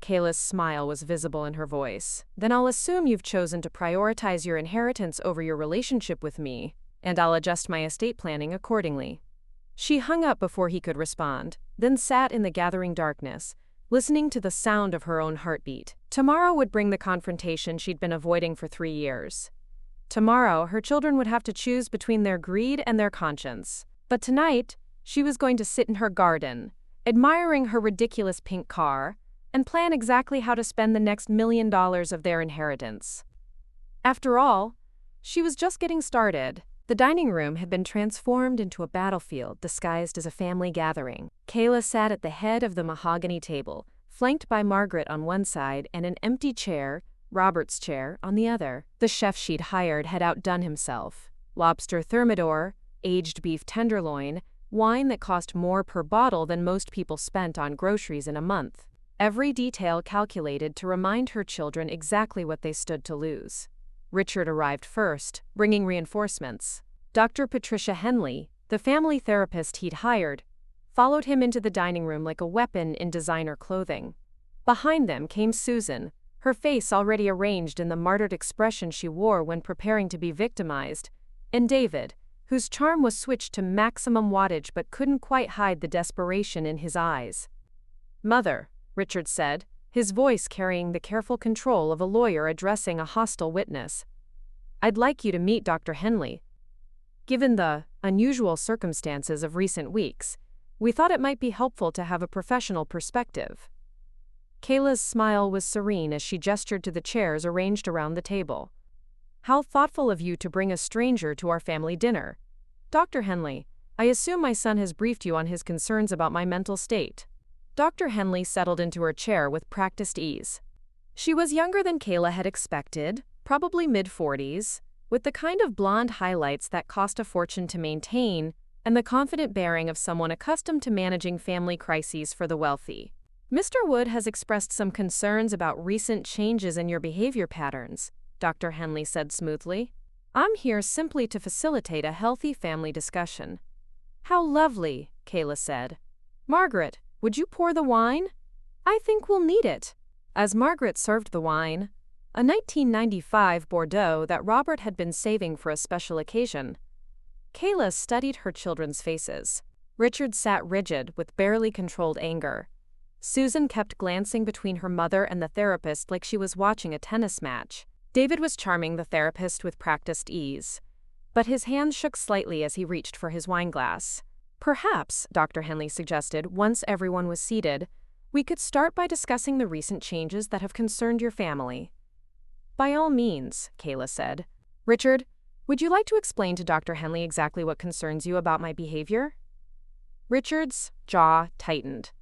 Kayla's smile was visible in her voice. Then I'll assume you've chosen to prioritize your inheritance over your relationship with me, and I'll adjust my estate planning accordingly. She hung up before he could respond, then sat in the gathering darkness, listening to the sound of her own heartbeat. Tomorrow would bring the confrontation she'd been avoiding for 3 years. Tomorrow, her children would have to choose between their greed and their conscience. But tonight, she was going to sit in her garden, admiring her ridiculous pink car, and plan exactly how to spend the next $1 million of their inheritance. After all, she was just getting started. The dining room had been transformed into a battlefield disguised as a family gathering. Kayla sat at the head of the mahogany table, flanked by Margaret on one side and an empty chair, Robert's chair, on the other. The chef she'd hired had outdone himself. Lobster thermidor, aged beef tenderloin, wine that cost more per bottle than most people spent on groceries in a month. Every detail calculated to remind her children exactly what they stood to lose. Richard arrived first, bringing reinforcements. Dr. Patricia Henley, the family therapist he'd hired, followed him into the dining room like a weapon in designer clothing. Behind them came Susan, her face already arranged in the martyred expression she wore when preparing to be victimized, and David, whose charm was switched to maximum wattage but couldn't quite hide the desperation in his eyes. "Mother," Richard said, his voice carrying the careful control of a lawyer addressing a hostile witness, "I'd like you to meet Dr. Henley. Given the unusual circumstances of recent weeks, we thought it might be helpful to have a professional perspective." Kayla's smile was serene as she gestured to the chairs arranged around the table. "How thoughtful of you to bring a stranger to our family dinner. Dr. Henley, I assume my son has briefed you on his concerns about my mental state." Dr. Henley settled into her chair with practiced ease. She was younger than Kayla had expected, probably mid-40s, with the kind of blonde highlights that cost a fortune to maintain, and the confident bearing of someone accustomed to managing family crises for the wealthy. "Mr. Wood has expressed some concerns about recent changes in your behavior patterns," Dr. Henley said smoothly. "I'm here simply to facilitate a healthy family discussion." "How lovely," Kayla said. "Margaret, would you pour the wine? I think we'll need it." As Margaret served the wine, a 1995 Bordeaux that Robert had been saving for a special occasion, Kayla studied her children's faces. Richard sat rigid with barely controlled anger. Susan kept glancing between her mother and the therapist like she was watching a tennis match. David was charming the therapist with practiced ease, but his hands shook slightly as he reached for his wineglass. "Perhaps," Dr. Henley suggested, once everyone was seated, "we could start by discussing the recent changes that have concerned your family." "By all means," Kayla said. "Richard, would you like to explain to Dr. Henley exactly what concerns you about my behavior?" Richard's jaw tightened.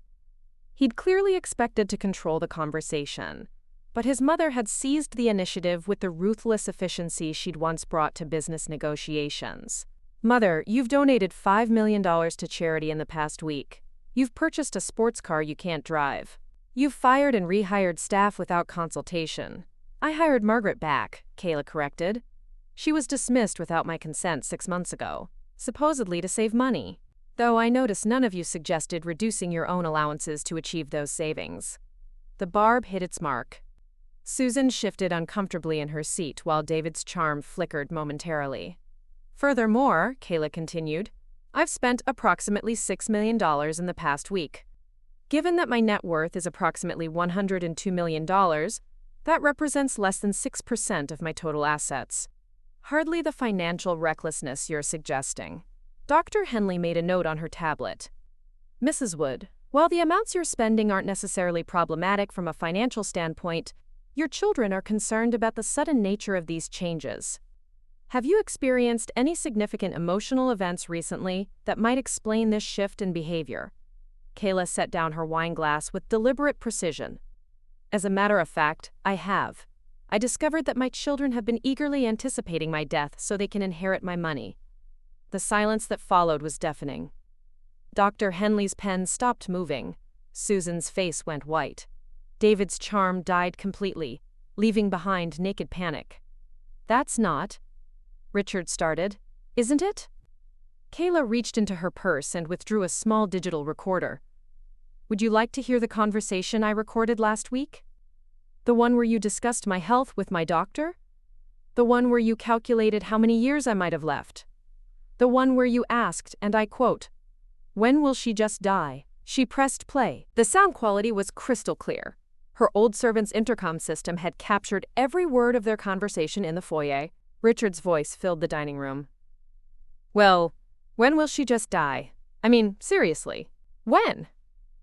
He'd clearly expected to control the conversation, but his mother had seized the initiative with the ruthless efficiency she'd once brought to business negotiations. "Mother, you've donated $5 million to charity in the past week. You've purchased a sports car you can't drive. You've fired and rehired staff without consultation." "I hired Margaret back," Kayla corrected. "She was dismissed without my consent 6 months ago, supposedly to save money. Though I notice none of you suggested reducing your own allowances to achieve those savings." The barb hit its mark. Susan shifted uncomfortably in her seat while David's charm flickered momentarily. "Furthermore," Kayla continued, "I've spent approximately $6 million in the past week. Given that my net worth is approximately $102 million, that represents less than 6% of my total assets. Hardly the financial recklessness you're suggesting." Dr. Henley made a note on her tablet. "Mrs. Wood, while the amounts you're spending aren't necessarily problematic from a financial standpoint, your children are concerned about the sudden nature of these changes. Have you experienced any significant emotional events recently that might explain this shift in behavior?" Kayla set down her wineglass with deliberate precision. "As a matter of fact, I have. I discovered that my children have been eagerly anticipating my death so they can inherit my money." The silence that followed was deafening. Dr. Henley's pen stopped moving. Susan's face went white. David's charm died completely, leaving behind naked panic. "That's not," Richard started. "Isn't it?" Kayla reached into her purse and withdrew a small digital recorder. "Would you like to hear the conversation I recorded last week? The one where you discussed my health with my doctor? The one where you calculated how many years I might have left? The one where you asked, and I quote, 'When will she just die?'" She pressed play. The sound quality was crystal clear. Her old servant's intercom system had captured every word of their conversation in the foyer. Richard's voice filled the dining room. "Well, when will she just die? I mean, seriously, when?"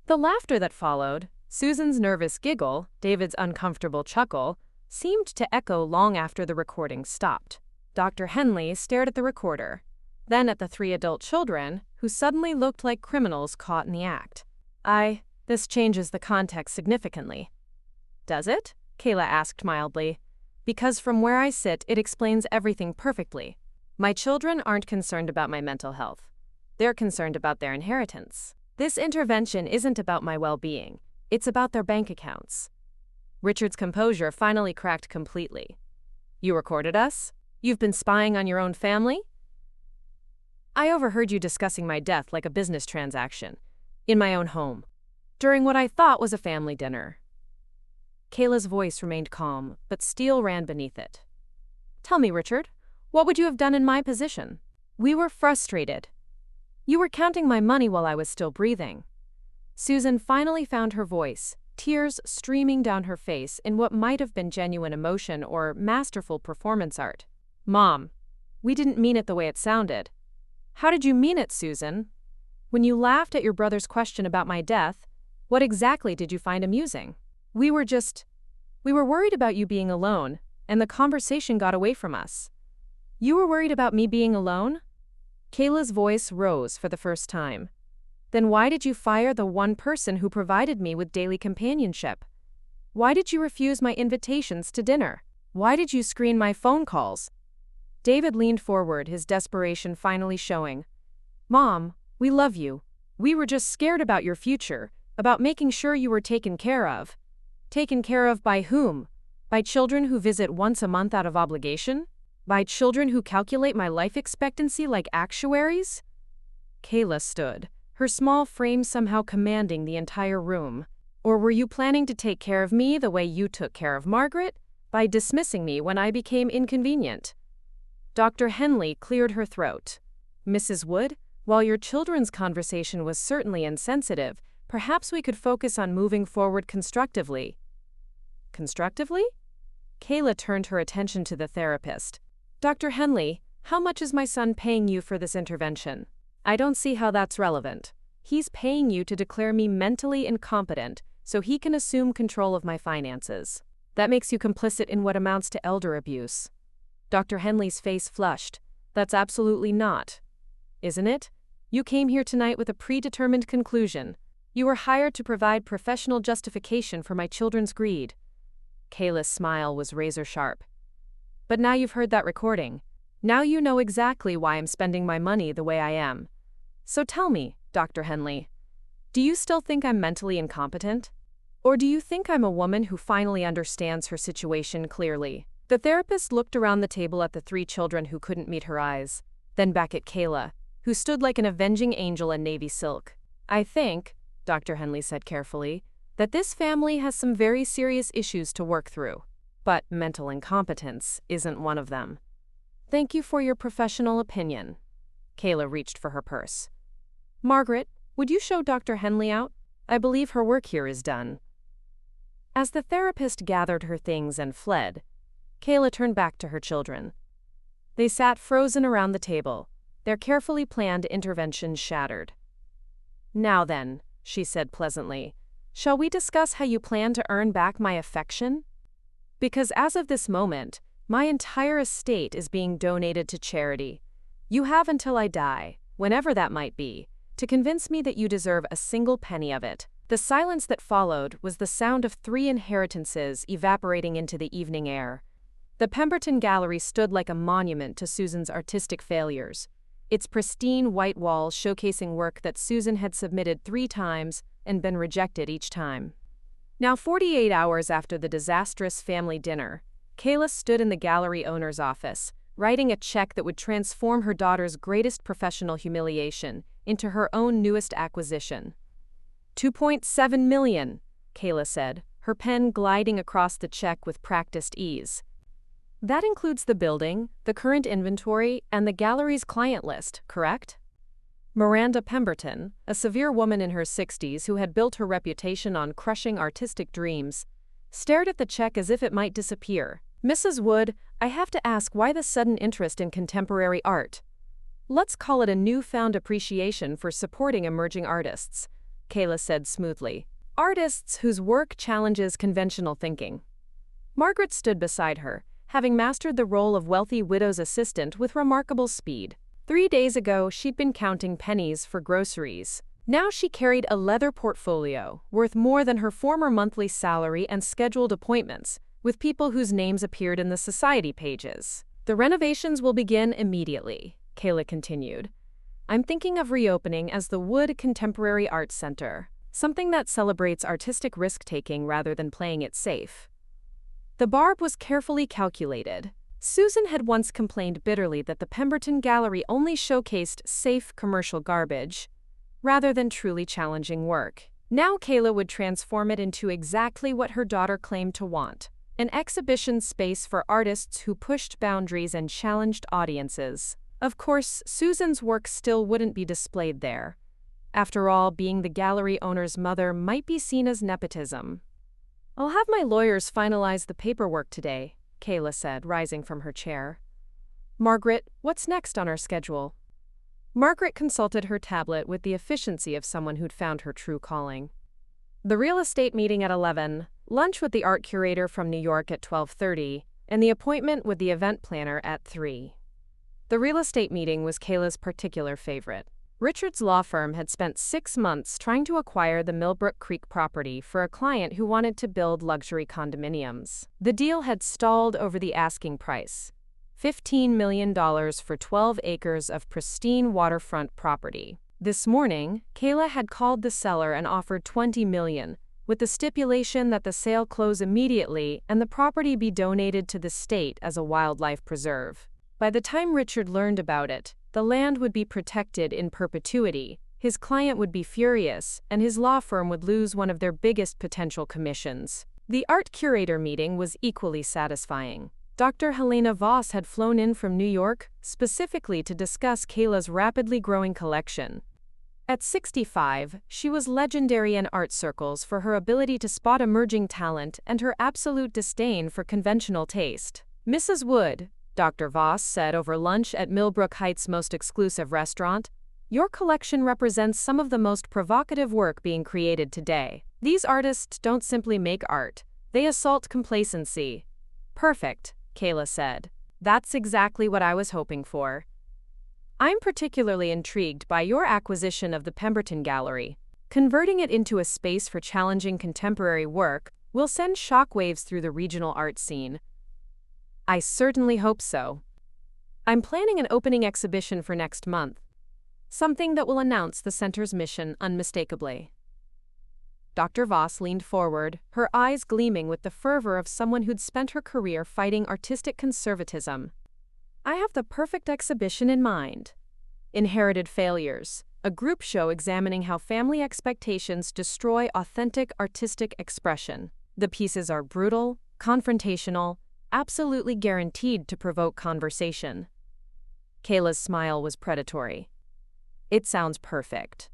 The laughter that followed, Susan's nervous giggle, David's uncomfortable chuckle, seemed to echo long after the recording stopped. Dr. Henley stared at the recorder, then at the 3 adult children, who suddenly looked like criminals caught in the act. This changes the context significantly. Does it? Kayla asked mildly. Because from where I sit, it explains everything perfectly. My children aren't concerned about my mental health. They're concerned about their inheritance. This intervention isn't about my well-being. It's about their bank accounts. Richard's composure finally cracked completely. You recorded us? You've been spying on your own family? I overheard you discussing my death like a business transaction, in my own home, during what I thought was a family dinner. Kayla's voice remained calm, but steel ran beneath it. Tell me, Richard, what would you have done in my position? We were frustrated. You were counting my money while I was still breathing. Susan finally found her voice, tears streaming down her face in what might have been genuine emotion or masterful performance art. Mom, we didn't mean it the way it sounded. How did you mean it, Susan? When you laughed at your brother's question about my death, what exactly did you find amusing? We were worried about you being alone, and the conversation got away from us. You were worried about me being alone? Kayla's voice rose for the first time. Then why did you fire the one person who provided me with daily companionship? Why did you refuse my invitations to dinner? Why did you screen my phone calls? David leaned forward, his desperation finally showing. Mom, we love you. We were just scared about your future, about making sure you were taken care of. Taken care of by whom? By children who visit once a month out of obligation? By children who calculate my life expectancy like actuaries? Kayla stood, her small frame somehow commanding the entire room. Or were you planning to take care of me the way you took care of Margaret? By dismissing me when I became inconvenient? Dr. Henley cleared her throat. Mrs. Wood, while your children's conversation was certainly insensitive, perhaps we could focus on moving forward constructively. Constructively? Kayla turned her attention to the therapist. Dr. Henley, how much is my son paying you for this intervention? I don't see how that's relevant. He's paying you to declare me mentally incompetent so he can assume control of my finances. That makes you complicit in what amounts to elder abuse. Dr. Henley's face flushed. That's absolutely not. Isn't it? You came here tonight with a predetermined conclusion. You were hired to provide professional justification for my children's greed. Kayla's smile was razor-sharp. But now you've heard that recording. Now you know exactly why I'm spending my money the way I am. So tell me, Dr. Henley, do you still think I'm mentally incompetent? Or do you think I'm a woman who finally understands her situation clearly? The therapist looked around the table at the three children who couldn't meet her eyes, then back at Kayla, who stood like an avenging angel in navy silk. I think, Dr. Henley said carefully, that this family has some very serious issues to work through. But mental incompetence isn't one of them. Thank you for your professional opinion. Kayla reached for her purse. Margaret, would you show Dr. Henley out? I believe her work here is done. As the therapist gathered her things and fled, Kayla turned back to her children. They sat frozen around the table, their carefully planned intervention shattered. Now then, she said pleasantly, shall we discuss how you plan to earn back my affection? Because as of this moment, my entire estate is being donated to charity. You have until I die, whenever that might be, to convince me that you deserve a single penny of it. The silence that followed was the sound of 3 inheritances evaporating into the evening air. The Pemberton Gallery stood like a monument to Susan's artistic failures, its pristine white walls showcasing work that Susan had submitted 3 times and been rejected each time. Now 48 hours after the disastrous family dinner, Kayla stood in the gallery owner's office, writing a check that would transform her daughter's greatest professional humiliation into her own newest acquisition. $2.7 million, Kayla said, her pen gliding across the check with practiced ease. That includes the building, the current inventory, and the gallery's client list, correct? Miranda Pemberton, a severe woman in her 60s who had built her reputation on crushing artistic dreams, stared at the check as if it might disappear. Mrs. Wood, I have to ask why the sudden interest in contemporary art? Let's call it a newfound appreciation for supporting emerging artists, Kayla said smoothly. Artists whose work challenges conventional thinking. Margaret stood beside her, having mastered the role of wealthy widow's assistant with remarkable speed. 3 days ago, she'd been counting pennies for groceries. Now she carried a leather portfolio, worth more than her former monthly salary and scheduled appointments, with people whose names appeared in the society pages. "The renovations will begin immediately," Kayla continued. "I'm thinking of reopening as the Wood Contemporary Arts Center, something that celebrates artistic risk-taking rather than playing it safe." The barb was carefully calculated. Susan had once complained bitterly that the Pemberton Gallery only showcased safe commercial garbage, rather than truly challenging work. Now Kayla would transform it into exactly what her daughter claimed to want: an exhibition space for artists who pushed boundaries and challenged audiences. Of course, Susan's work still wouldn't be displayed there. After all, being the gallery owner's mother might be seen as nepotism. "I'll have my lawyers finalize the paperwork today," Kayla said, rising from her chair. "Margaret, what's next on our schedule?" Margaret consulted her tablet with the efficiency of someone who'd found her true calling. "The real estate meeting at 11, lunch with the art curator from New York at 12:30, and the appointment with the event planner at 3. The real estate meeting was Kayla's particular favorite. Richard's law firm had spent 6 months trying to acquire the Millbrook Creek property for a client who wanted to build luxury condominiums. The deal had stalled over the asking price: $15 million for 12 acres of pristine waterfront property. This morning, Kayla had called the seller and offered $20 million, with the stipulation that the sale close immediately and the property be donated to the state as a wildlife preserve. By the time Richard learned about it, the land would be protected in perpetuity, his client would be furious, and his law firm would lose one of their biggest potential commissions. The art curator meeting was equally satisfying. Dr. Helena Voss had flown in from New York, specifically to discuss Kayla's rapidly growing collection. At 65, she was legendary in art circles for her ability to spot emerging talent and her absolute disdain for conventional taste. "Mrs. Wood," Dr. Voss said over lunch at Millbrook Heights' most exclusive restaurant, "your collection represents some of the most provocative work being created today. These artists don't simply make art, they assault complacency." "Perfect," Kayla said. "That's exactly what I was hoping for." "I'm particularly intrigued by your acquisition of the Pemberton Gallery. Converting it into a space for challenging contemporary work will send shockwaves through the regional art scene." "I certainly hope so. I'm planning an opening exhibition for next month, something that will announce the center's mission unmistakably." Dr. Voss leaned forward, her eyes gleaming with the fervor of someone who'd spent her career fighting artistic conservatism. "I have the perfect exhibition in mind. Inherited Failures, a group show examining how family expectations destroy authentic artistic expression. The pieces are brutal, confrontational, absolutely guaranteed to provoke conversation." Kayla's smile was predatory. "It sounds perfect."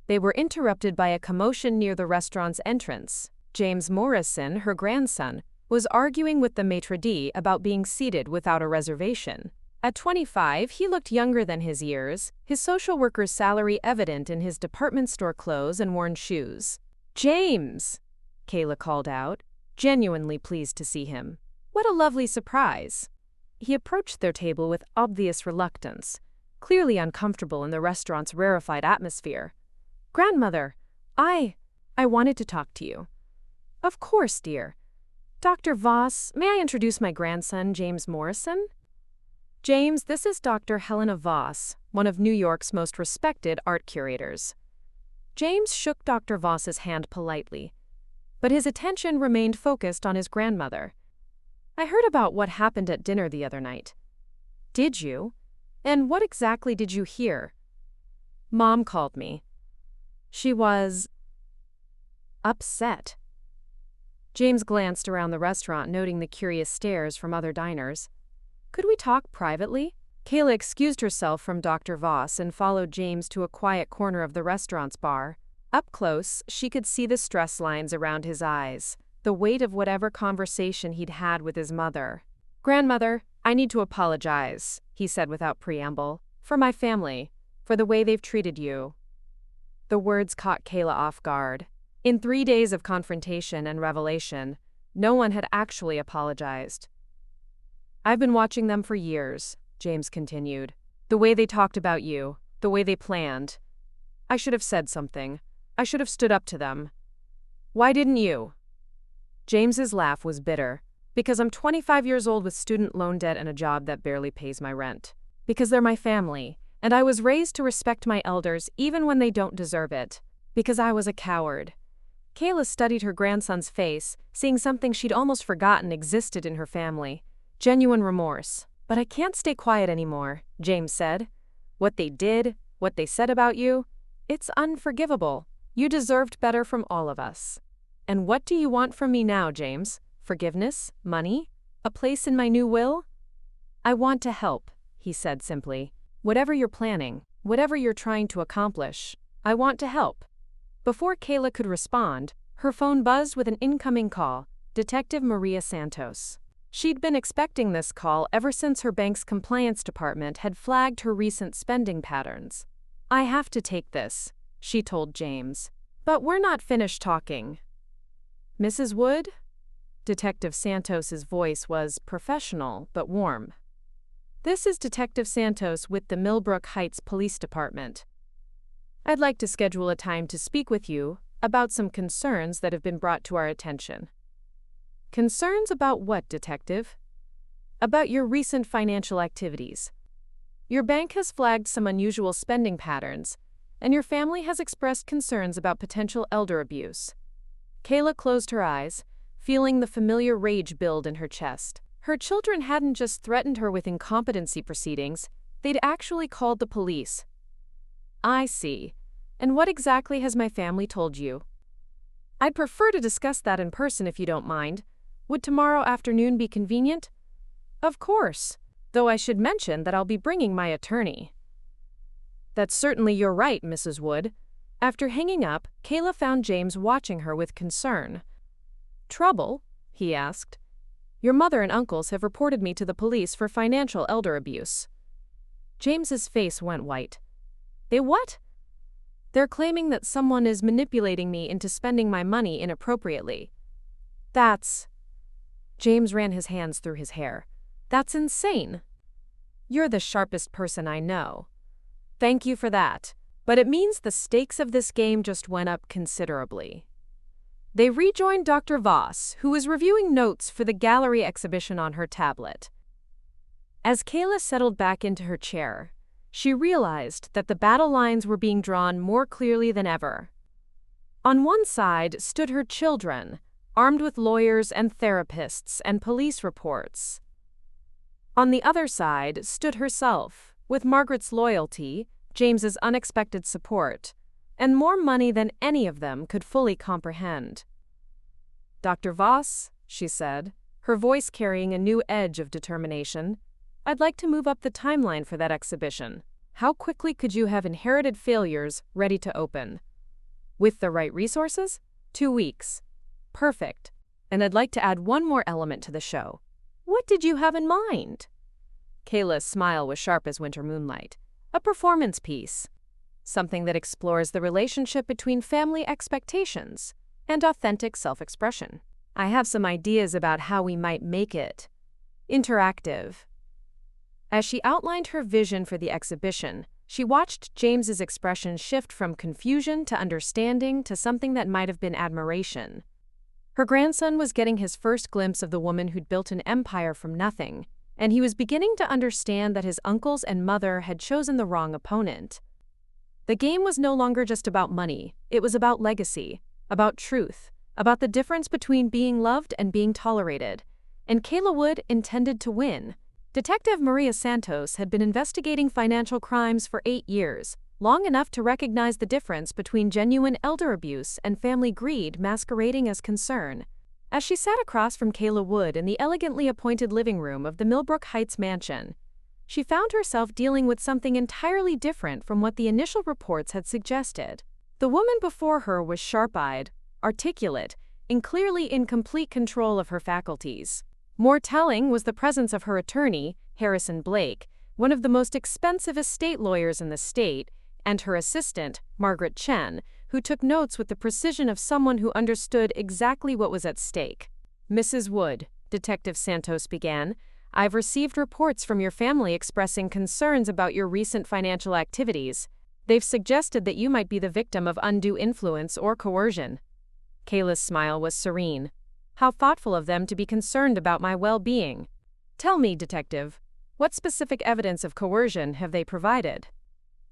They were interrupted by a commotion near the restaurant's entrance. James Morrison, her grandson, was arguing with the maitre d' about being seated without a reservation. At 25, he looked younger than his years, his social worker's salary evident in his department store clothes and worn shoes. "James!" Kayla called out, genuinely pleased to see him. "What a lovely surprise." He approached their table with obvious reluctance, clearly uncomfortable in the restaurant's rarefied atmosphere. "Grandmother, I wanted to talk to you." "Of course, dear. Dr. Voss, may I introduce my grandson, James Morrison?" "James, this is Dr. Helena Voss, one of New York's most respected art curators." James shook Dr. Voss's hand politely, but his attention remained focused on his grandmother. "I heard about what happened at dinner the other night." "Did you? And what exactly did you hear?" "Mom called me. She was upset." James glanced around the restaurant, noting the curious stares from other diners. "Could we talk privately?" Kayla excused herself from Dr. Voss and followed James to a quiet corner of the restaurant's bar. Up close, she could see the stress lines around his eyes, the weight of whatever conversation he'd had with his mother. "Grandmother, I need to apologize," he said without preamble, "for my family, for the way they've treated you." The words caught Kayla off guard. In 3 days of confrontation and revelation, no one had actually apologized. "I've been watching them for years," James continued. "The way they talked about you, the way they planned. I should have said something. I should have stood up to them. Why didn't you? James's laugh was bitter. Because I'm 25 years old with student loan debt and a job that barely pays my rent. Because they're my family, and I was raised to respect my elders even when they don't deserve it. Because I was a coward. Kayla studied her grandson's face, seeing something she'd almost forgotten existed in her family. Genuine remorse. But I can't stay quiet anymore, James said. What they did, what they said about you, it's unforgivable. You deserved better from all of us. And what do you want from me now, James? Forgiveness? Money? A place in my new will? I want to help, he said simply. Whatever you're planning, whatever you're trying to accomplish, I want to help. Before Kayla could respond, her phone buzzed with an incoming call, Detective Maria Santos. She'd been expecting this call ever since her bank's compliance department had flagged her recent spending patterns. I have to take this, she told James. But we're not finished talking. Mrs. Wood? Detective Santos's voice was professional but warm. This is Detective Santos with the Millbrook Heights Police Department. I'd like to schedule a time to speak with you about some concerns that have been brought to our attention. Concerns about what, Detective? About your recent financial activities. Your bank has flagged some unusual spending patterns, and your family has expressed concerns about potential elder abuse. Kayla closed her eyes, feeling the familiar rage build in her chest. Her children hadn't just threatened her with incompetency proceedings, they'd actually called the police. I see. And what exactly has my family told you? I'd prefer to discuss that in person if you don't mind. Would tomorrow afternoon be convenient? Of course, though I should mention that I'll be bringing my attorney. That's certainly your right, Mrs. Wood. After hanging up, Kayla found James watching her with concern. Trouble? He asked. Your mother and uncles have reported me to the police for financial elder abuse. James's face went white. They what? They're claiming that someone is manipulating me into spending my money inappropriately. That's... James ran his hands through his hair. That's insane. You're the sharpest person I know. Thank you for that. But it means the stakes of this game just went up considerably. They rejoined Dr. Voss, who was reviewing notes for the gallery exhibition on her tablet. As Kayla settled back into her chair, she realized that the battle lines were being drawn more clearly than ever. On one side stood her children, armed with lawyers and therapists and police reports. On the other side stood herself, with Margaret's loyalty, James's unexpected support, and more money than any of them could fully comprehend. Dr. Voss, she said, her voice carrying a new edge of determination, I'd like to move up the timeline for that exhibition. How quickly could you have inherited failures ready to open? With the right resources? 2 weeks. Perfect. And I'd like to add one more element to the show. What did you have in mind? Kayla's smile was sharp as winter moonlight. A performance piece. Something that explores the relationship between family expectations and authentic self-expression. I have some ideas about how we might make it interactive. As she outlined her vision for the exhibition, she watched James's expression shift from confusion to understanding to something that might have been admiration. Her grandson was getting his first glimpse of the woman who'd built an empire from nothing, and he was beginning to understand that his uncles and mother had chosen the wrong opponent. The game was no longer just about money, it was about legacy, about truth, about the difference between being loved and being tolerated, and Kayla Wood intended to win. Detective Maria Santos had been investigating financial crimes for 8 years, long enough to recognize the difference between genuine elder abuse and family greed masquerading as concern. As she sat across from Kayla Wood in the elegantly appointed living room of the Millbrook Heights mansion, she found herself dealing with something entirely different from what the initial reports had suggested. The woman before her was sharp-eyed, articulate, and clearly in complete control of her faculties. More telling was the presence of her attorney, Harrison Blake, one of the most expensive estate lawyers in the state, and her assistant, Margaret Chen, who took notes with the precision of someone who understood exactly what was at stake. Mrs. Wood, Detective Santos began, I've received reports from your family expressing concerns about your recent financial activities. They've suggested that you might be the victim of undue influence or coercion. Kayla's smile was serene. How thoughtful of them to be concerned about my well-being. Tell me, Detective, what specific evidence of coercion have they provided?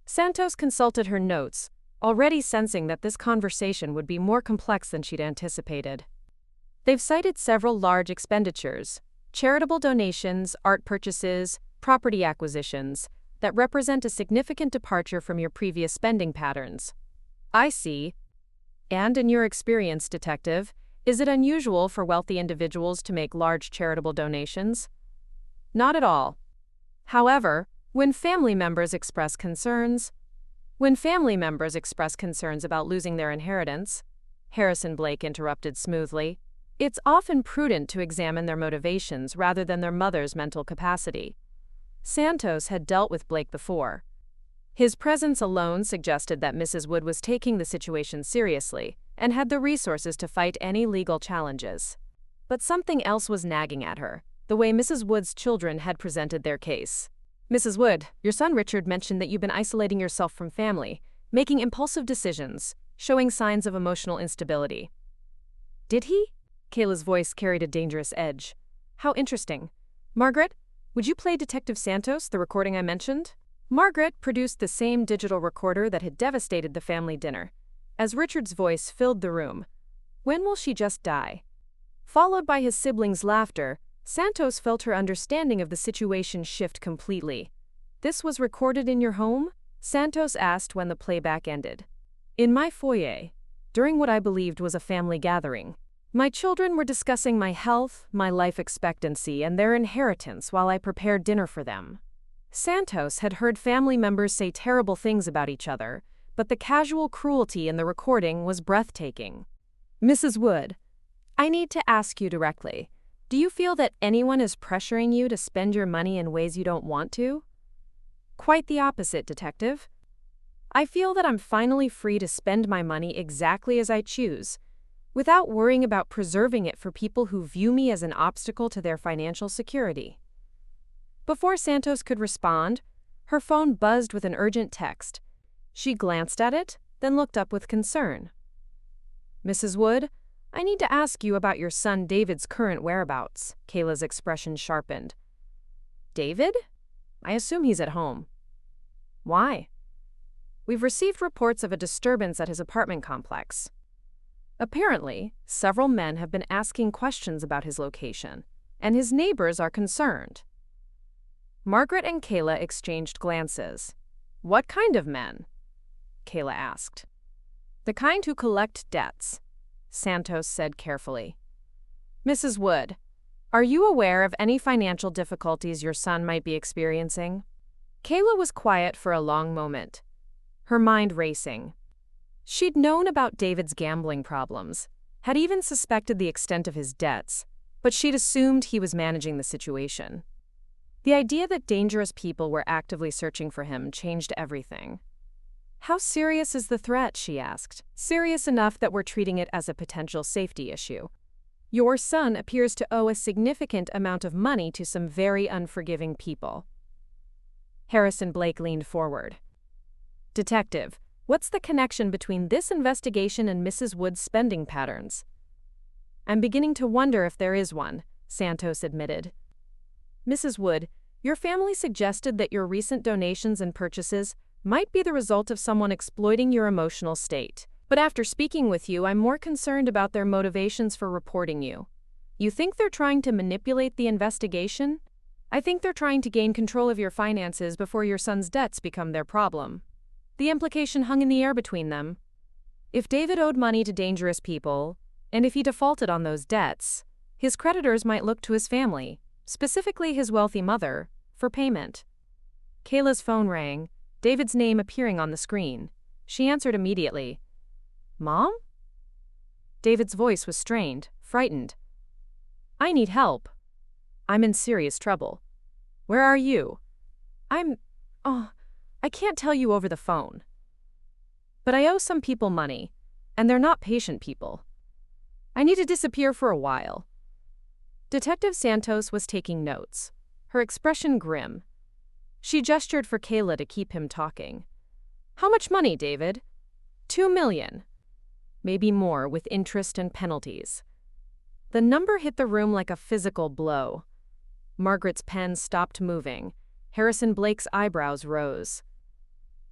Santos consulted her notes, already sensing that this conversation would be more complex than she'd anticipated. They've cited several large expenditures, charitable donations, art purchases, property acquisitions, that represent a significant departure from your previous spending patterns. I see. And in your experience, Detective, is it unusual for wealthy individuals to make large charitable donations? Not at all. However, when family members express concerns about losing their inheritance, Harrison Blake interrupted smoothly, it's often prudent to examine their motivations rather than their mother's mental capacity. Santos had dealt with Blake before. His presence alone suggested that Mrs. Wood was taking the situation seriously and had the resources to fight any legal challenges. But something else was nagging at her, the way Mrs. Wood's children had presented their case. Mrs. Wood, your son Richard mentioned that you've been isolating yourself from family, making impulsive decisions, showing signs of emotional instability. Did he? Kayla's voice carried a dangerous edge. How interesting. Margaret, would you play Detective Santos, the recording I mentioned? Margaret produced the same digital recorder that had devastated the family dinner. As Richard's voice filled the room, "When will she just die?" Followed by his siblings' laughter, Santos felt her understanding of the situation shift completely. "This was recorded in your home?" Santos asked when the playback ended. "In my foyer, during what I believed was a family gathering. My children were discussing my health, my life expectancy, and their inheritance while I prepared dinner for them." Santos had heard family members say terrible things about each other, but the casual cruelty in the recording was breathtaking. "Mrs. Wood, I need to ask you directly. Do you feel that anyone is pressuring you to spend your money in ways you don't want to?" "Quite the opposite, Detective. I feel that I'm finally free to spend my money exactly as I choose, without worrying about preserving it for people who view me as an obstacle to their financial security." Before Santos could respond, her phone buzzed with an urgent text. She glanced at it, then looked up with concern. "Mrs. Wood, I need to ask you about your son David's current whereabouts." Kayla's expression sharpened. "David? I assume he's at home." "Why?" "We've received reports of a disturbance at his apartment complex. Apparently, several men have been asking questions about his location, and his neighbors are concerned." Margaret and Kayla exchanged glances. "What kind of men?" Kayla asked. "The kind who collect debts," Santos said carefully. "Mrs. Wood, are you aware of any financial difficulties your son might be experiencing?" Kayla was quiet for a long moment, her mind racing. She'd known about David's gambling problems, had even suspected the extent of his debts, but she'd assumed he was managing the situation. The idea that dangerous people were actively searching for him changed everything. "How serious is the threat?" she asked. "Serious enough that we're treating it as a potential safety issue. Your son appears to owe a significant amount of money to some very unforgiving people." Harrison Blake leaned forward. "Detective, what's the connection between this investigation and Mrs. Wood's spending patterns?" "I'm beginning to wonder if there is one," Santos admitted. "Mrs. Wood, your family suggested that your recent donations and purchases might be the result of someone exploiting your emotional state. But after speaking with you, I'm more concerned about their motivations for reporting you. You think they're trying to manipulate the investigation? I think they're trying to gain control of your finances before your son's debts become their problem." The implication hung in the air between them. If David owed money to dangerous people, and if he defaulted on those debts, his creditors might look to his family, specifically his wealthy mother, for payment. Kayla's phone rang, David's name appearing on the screen. She answered immediately. "Mom?" David's voice was strained, frightened. "I need help. I'm in serious trouble. Where are you?" I can't tell you over the phone. But I owe some people money, and they're not patient people. I need to disappear for a while." Detective Santos was taking notes, her expression grim. She gestured for Kayla to keep him talking. How much money, David? 2 million. Maybe more with interest and penalties. The number hit the room like a physical blow. Margaret's pen stopped moving. Harrison Blake's eyebrows rose.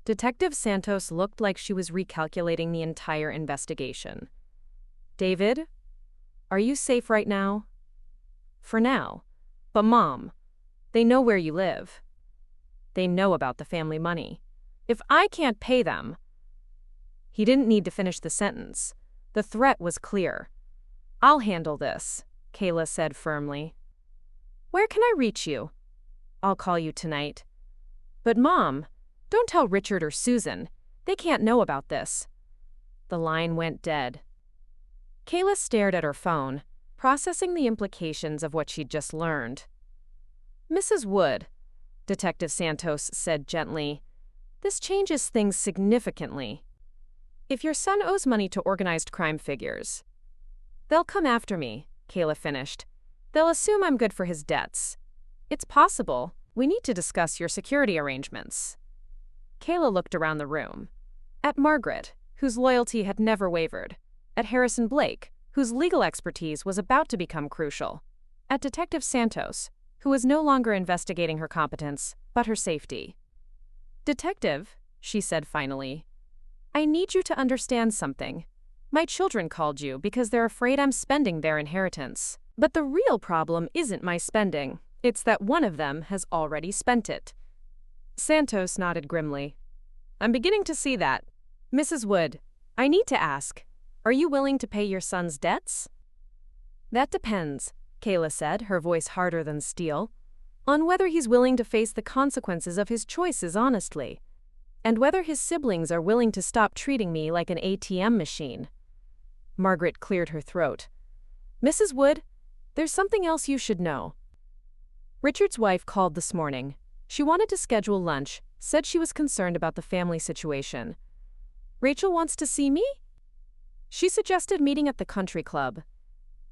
Detective Santos looked like she was recalculating the entire investigation. David, are you safe right now? For now. But Mom, they know where you live. They know about the family money. If I can't pay them... He didn't need to finish the sentence. The threat was clear. I'll handle this, Kayla said firmly. Where can I reach you? I'll call you tonight. But Mom, don't tell Richard or Susan. They can't know about this. The line went dead. Kayla stared at her phone, processing the implications of what she'd just learned. Mrs. Wood, Detective Santos said gently, this changes things significantly. If your son owes money to organized crime figures, they'll come after me, Kayla finished. They'll assume I'm good for his debts. It's possible. We need to discuss your security arrangements. Kayla looked around the room. At Margaret, whose loyalty had never wavered. At Harrison Blake, whose legal expertise was about to become crucial. At Detective Santos, who was no longer investigating her competence, but her safety. Detective, she said finally, I need you to understand something. My children called you because they're afraid I'm spending their inheritance. But the real problem isn't my spending. It's that one of them has already spent it. Santos nodded grimly. I'm beginning to see that. Mrs. Wood, I need to ask, are you willing to pay your son's debts? That depends, Kayla said, her voice harder than steel, on whether he's willing to face the consequences of his choices honestly, and whether his siblings are willing to stop treating me like an ATM machine. Margaret cleared her throat. Mrs. Wood, there's something else you should know. Richard's wife called this morning. She wanted to schedule lunch, said she was concerned about the family situation. Rachel wants to see me? She suggested meeting at the country club.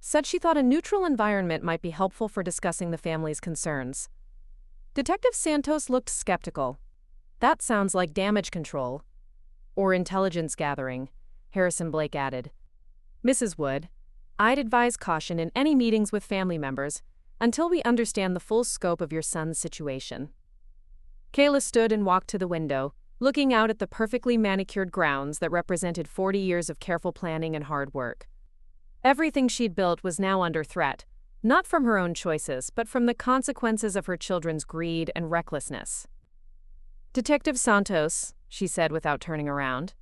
Said she thought a neutral environment might be helpful for discussing the family's concerns. Detective Santos looked skeptical. That sounds like damage control. Or intelligence gathering, Harrison Blake added. Mrs. Wood, I'd advise caution in any meetings with family members until we understand the full scope of your son's situation. Kayla stood and walked to the window, looking out at the perfectly manicured grounds that represented 40 years of careful planning and hard work. Everything she'd built was now under threat, not from her own choices, but from the consequences of her children's greed and recklessness. Detective Santos, she said without turning around,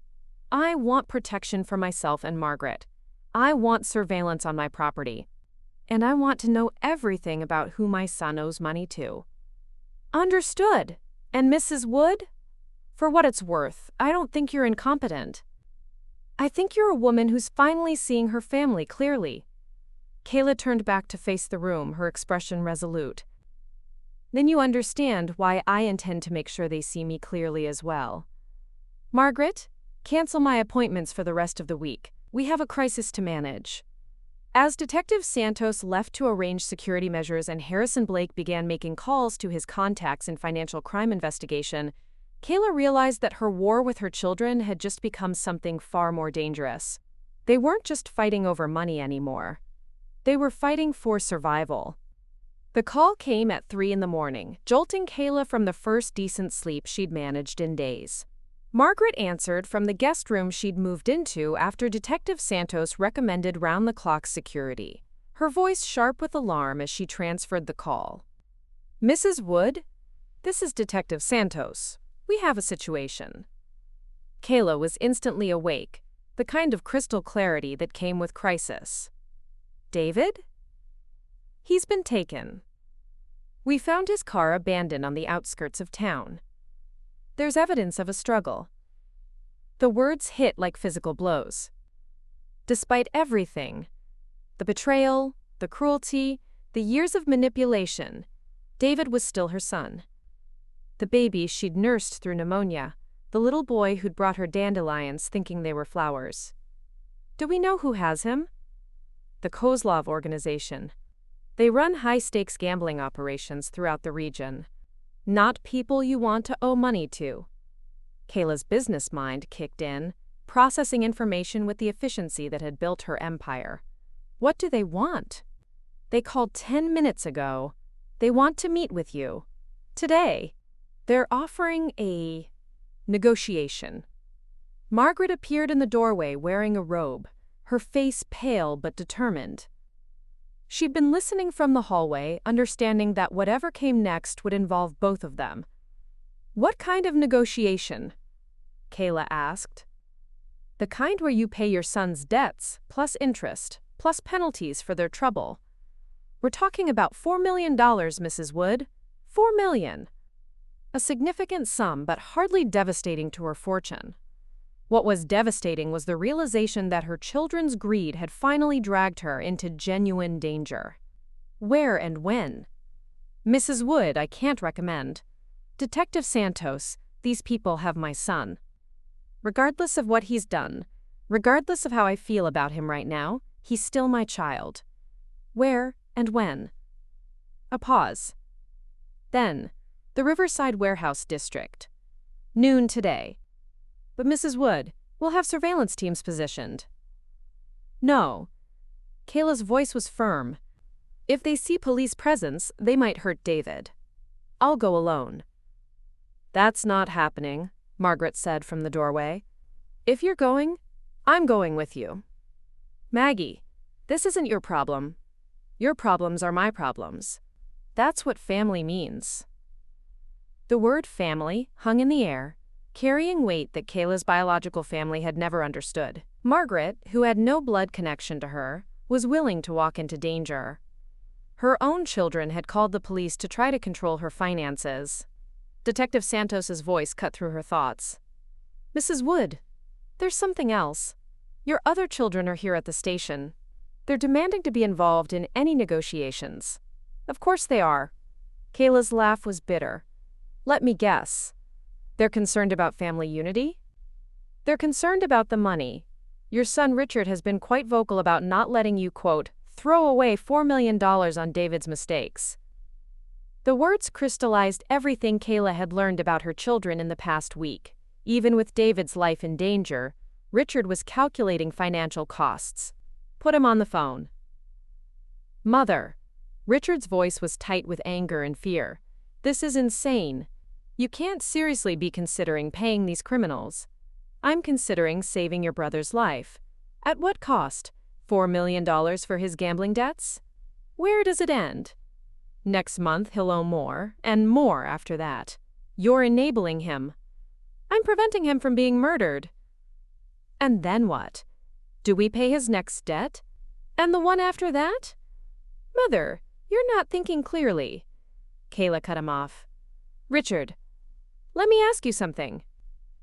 I want protection for myself and Margaret. I want surveillance on my property. And I want to know everything about who my son owes money to. Understood. And Mrs. Wood? For what it's worth, I don't think you're incompetent. I think you're a woman who's finally seeing her family clearly. Kayla turned back to face the room, her expression resolute. Then you understand why I intend to make sure they see me clearly as well. Margaret, cancel my appointments for the rest of the week. We have a crisis to manage. As Detective Santos left to arrange security measures and Harrison Blake began making calls to his contacts in financial crime investigation, Kayla realized that her war with her children had just become something far more dangerous. They weren't just fighting over money anymore. They were fighting for survival. The call came at 3 a.m, jolting Kayla from the first decent sleep she'd managed in days. Margaret answered from the guest room she'd moved into after Detective Santos recommended round-the-clock security, her voice sharp with alarm as she transferred the call. Mrs. Wood, this is Detective Santos. We have a situation. Kayla was instantly awake, the kind of crystal clarity that came with crisis. David? He's been taken. We found his car abandoned on the outskirts of town. There's evidence of a struggle. The words hit like physical blows. Despite everything, the betrayal, the cruelty, the years of manipulation, David was still her son. The baby she'd nursed through pneumonia, the little boy who'd brought her dandelions thinking they were flowers. Do we know who has him? The Kozlov organization. They run high-stakes gambling operations throughout the region. Not people you want to owe money to. Kayla's business mind kicked in, processing information with the efficiency that had built her empire. What do they want? They called 10 minutes ago. They want to meet with you. Today. They're offering a negotiation. Margaret appeared in the doorway wearing a robe, her face pale but determined. She'd been listening from the hallway, understanding that whatever came next would involve both of them. "What kind of negotiation?" Kayla asked. "The kind where you pay your son's debts, plus interest, plus penalties for their trouble. We're talking about $4 million, Mrs. Wood. $4 million. A significant sum, but hardly devastating to her fortune. What was devastating was the realization that her children's greed had finally dragged her into genuine danger. Where and when? "Mrs. Wood, I can't recommend. Detective Santos, these people have my son. Regardless of what he's done, regardless of how I feel about him right now, he's still my child. Where and when?" A pause. Then, the Riverside Warehouse District. Noon today. "But Mrs. Wood, we'll have surveillance teams positioned." "No." Kayla's voice was firm. "If they see police presence, they might hurt David. I'll go alone." "That's not happening," Margaret said from the doorway. "If you're going, I'm going with you. Maggie, this isn't your problem. Your problems are my problems. That's what family means." The word family hung in the air, carrying weight that Kayla's biological family had never understood. Margaret, who had no blood connection to her, was willing to walk into danger. Her own children had called the police to try to control her finances. Detective Santos's voice cut through her thoughts. "Mrs. Wood, there's something else. Your other children are here at the station. They're demanding to be involved in any negotiations." "Of course they are." Kayla's laugh was bitter. "Let me guess. They're concerned about family unity?" "They're concerned about the money. Your son Richard has been quite vocal about not letting you, quote, throw away $4 million on David's mistakes." The words crystallized everything Kayla had learned about her children in the past week. Even with David's life in danger, Richard was calculating financial costs. "Put him on the phone." "Mother." Richard's voice was tight with anger and fear. "This is insane. You can't seriously be considering paying these criminals. I'm considering saving your brother's life. At what cost? $4 million for his gambling debts? Where does it end? Next month he'll owe more, and more after that. You're enabling him. I'm preventing him from being murdered. And then what? Do we pay his next debt? And the one after that? Mother, you're not thinking clearly." Kayla cut him off. "Richard, let me ask you something.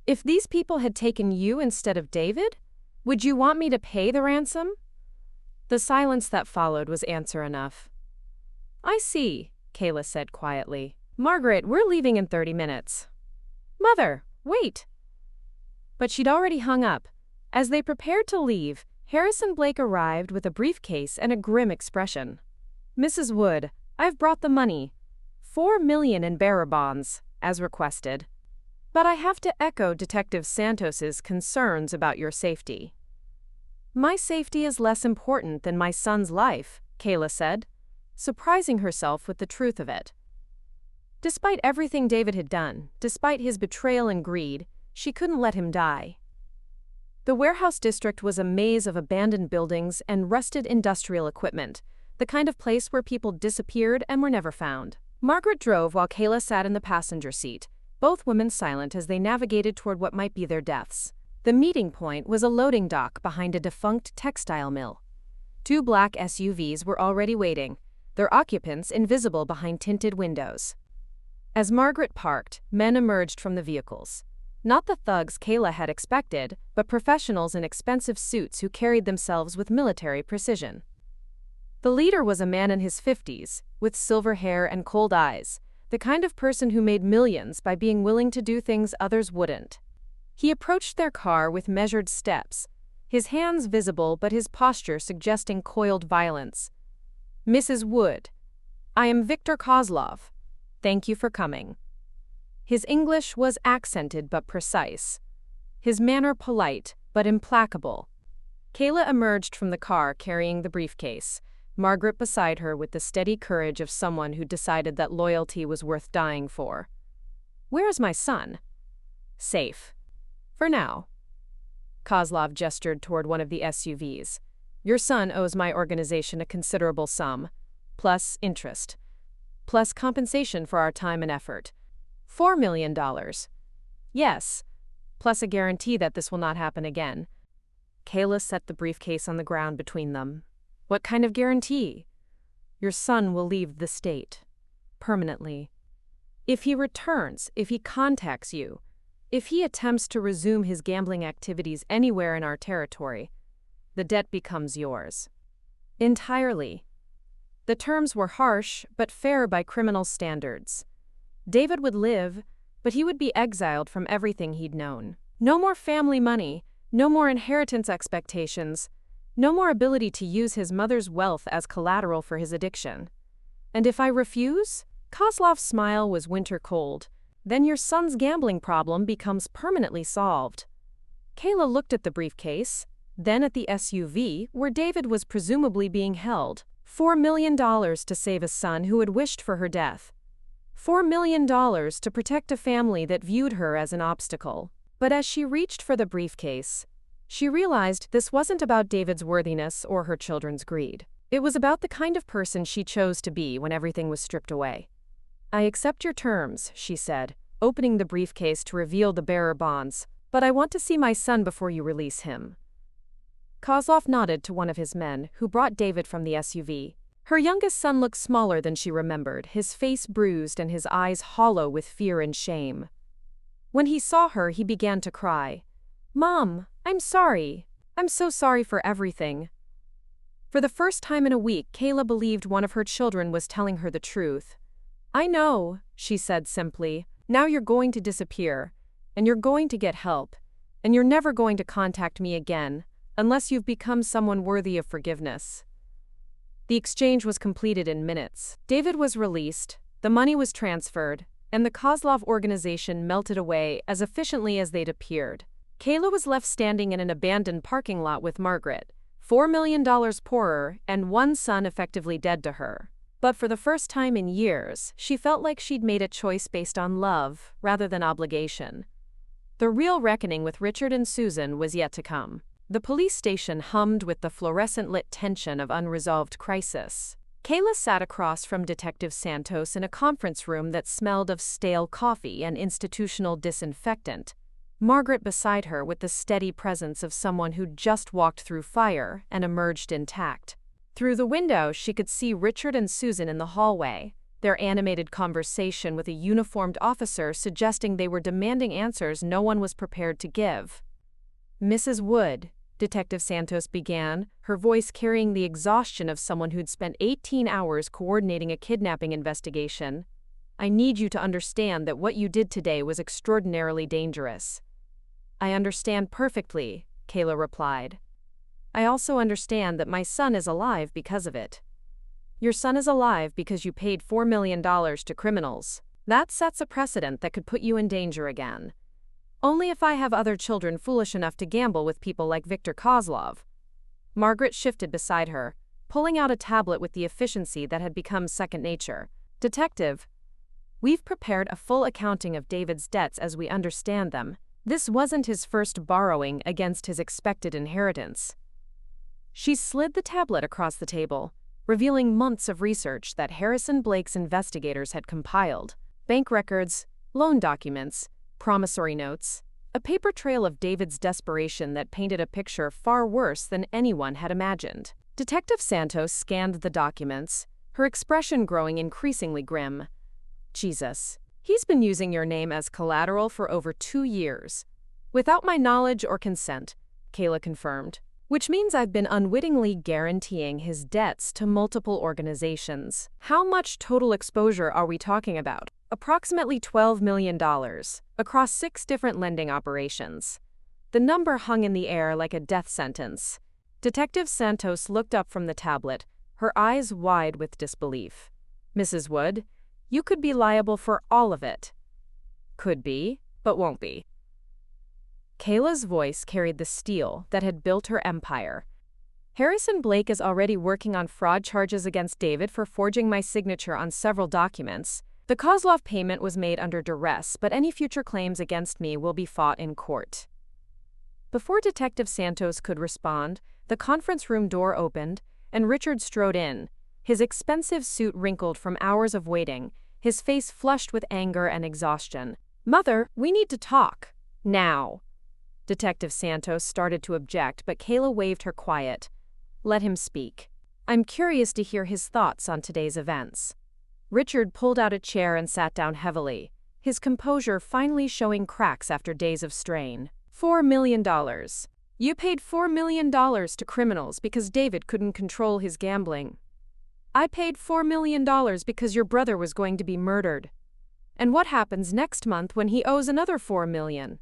If these people had taken you instead of David, would you want me to pay the ransom?" The silence that followed was answer enough. "I see," Kayla said quietly. "Margaret, we're leaving in 30 minutes. Mother, wait." But she'd already hung up. As they prepared to leave, Harrison Blake arrived with a briefcase and a grim expression. "Mrs. Wood, I've brought the money. $4 million in bearer bonds, as requested. But I have to echo Detective Santos's concerns about your safety." "My safety is less important than my son's life," Kayla said, surprising herself with the truth of it. Despite everything David had done, despite his betrayal and greed, she couldn't let him die. The warehouse district was a maze of abandoned buildings and rusted industrial equipment, the kind of place where people disappeared and were never found. Margaret drove while Kayla sat in the passenger seat, both women silent as they navigated toward what might be their deaths. The meeting point was a loading dock behind a defunct textile mill. 2 black SUVs were already waiting, their occupants invisible behind tinted windows. As Margaret parked, men emerged from the vehicles. Not the thugs Kayla had expected, but professionals in expensive suits who carried themselves with military precision. The leader was a man in his 50s, with silver hair and cold eyes, the kind of person who made millions by being willing to do things others wouldn't. He approached their car with measured steps, his hands visible but his posture suggesting coiled violence. "Mrs. Wood, I am Victor Kozlov. Thank you for coming." His English was accented but precise. His manner polite but implacable. Kayla emerged from the car carrying the briefcase, Margaret beside her with the steady courage of someone who decided that loyalty was worth dying for. "Where is my son?" "Safe. For now." Kozlov gestured toward one of the SUVs. "Your son owes my organization a considerable sum, plus interest, plus compensation for our time and effort. $4 million. Yes, plus a guarantee that this will not happen again." Kayla set the briefcase on the ground between them. "What kind of guarantee?" "Your son will leave the state. Permanently. If he returns, if he contacts you, if he attempts to resume his gambling activities anywhere in our territory, the debt becomes yours. Entirely." The terms were harsh, but fair by criminal standards. David would live, but he would be exiled from everything he'd known. No more family money, no more inheritance expectations, no more ability to use his mother's wealth as collateral for his addiction. "And if I refuse?" Kozlov's smile was winter cold. "Then your son's gambling problem becomes permanently solved." Kayla looked at the briefcase, then at the SUV where David was presumably being held. $4 million to save a son who had wished for her death. $4 million to protect a family that viewed her as an obstacle. But as she reached for the briefcase, she realized this wasn't about David's worthiness or her children's greed. It was about the kind of person she chose to be when everything was stripped away. "I accept your terms," she said, opening the briefcase to reveal the bearer bonds, "but I want to see my son before you release him." Kozlov nodded to one of his men, who brought David from the SUV. Her youngest son looked smaller than she remembered, his face bruised and his eyes hollow with fear and shame. When he saw her, he began to cry. "Mom, I'm sorry. I'm so sorry for everything." For the first time in a week, Kayla believed one of her children was telling her the truth. "I know," she said simply. "Now you're going to disappear, and you're going to get help, and you're never going to contact me again, unless you've become someone worthy of forgiveness." The exchange was completed in minutes. David was released, the money was transferred, and the Kozlov organization melted away as efficiently as they'd appeared. Kayla was left standing in an abandoned parking lot with Margaret, $4 million poorer, and one son effectively dead to her. But for the first time in years, she felt like she'd made a choice based on love rather than obligation. The real reckoning with Richard and Susan was yet to come. The police station hummed with the fluorescent-lit tension of unresolved crisis. Kayla sat across from Detective Santos in a conference room that smelled of stale coffee and institutional disinfectant, Margaret beside her with the steady presence of someone who'd just walked through fire and emerged intact. Through the window, she could see Richard and Susan in the hallway, their animated conversation with a uniformed officer suggesting they were demanding answers no one was prepared to give. "Mrs. Wood," Detective Santos began, her voice carrying the exhaustion of someone who'd spent 18 hours coordinating a kidnapping investigation, "I need you to understand that what you did today was extraordinarily dangerous." "I understand perfectly," Kayla replied. "I also understand that my son is alive because of it." "Your son is alive because you paid $4 million to criminals. That sets a precedent that could put you in danger again. Only if I have other children foolish enough to gamble with people like Viktor Kozlov." Margaret shifted beside her, pulling out a tablet with the efficiency that had become second nature. "Detective, we've prepared a full accounting of David's debts as we understand them. This wasn't his first borrowing against his expected inheritance." She slid the tablet across the table, revealing months of research that Harrison Blake's investigators had compiled. Bank records, loan documents, promissory notes, a paper trail of David's desperation that painted a picture far worse than anyone had imagined. Detective Santos scanned the documents, her expression growing increasingly grim. "Jesus, he's been using your name as collateral for over 2 years. Without my knowledge or consent," Kayla confirmed, "which means I've been unwittingly guaranteeing his debts to multiple organizations." "How much total exposure are we talking about?" "Approximately $12 million, across 6 different lending operations." The number hung in the air like a death sentence. Detective Santos looked up from the tablet, her eyes wide with disbelief. "Mrs. Wood, you could be liable for all of it." Could be, but won't be. Kayla's voice carried the steel that had built her empire. Harrison Blake is already working on fraud charges against David for forging my signature on several documents. The Kozlov payment was made under duress, but any future claims against me will be fought in court. Before Detective Santos could respond, the conference room door opened, and Richard strode in, his expensive suit wrinkled from hours of waiting, his face flushed with anger and exhaustion. "Mother, we need to talk. Now." Detective Santos started to object, but Kayla waved her quiet. "Let him speak. I'm curious to hear his thoughts on today's events." Richard pulled out a chair and sat down heavily, his composure finally showing cracks after days of strain. $4 million. You paid $4 million to criminals because David couldn't control his gambling. I paid $4 million because your brother was going to be murdered. And what happens next month when he owes another $4 million?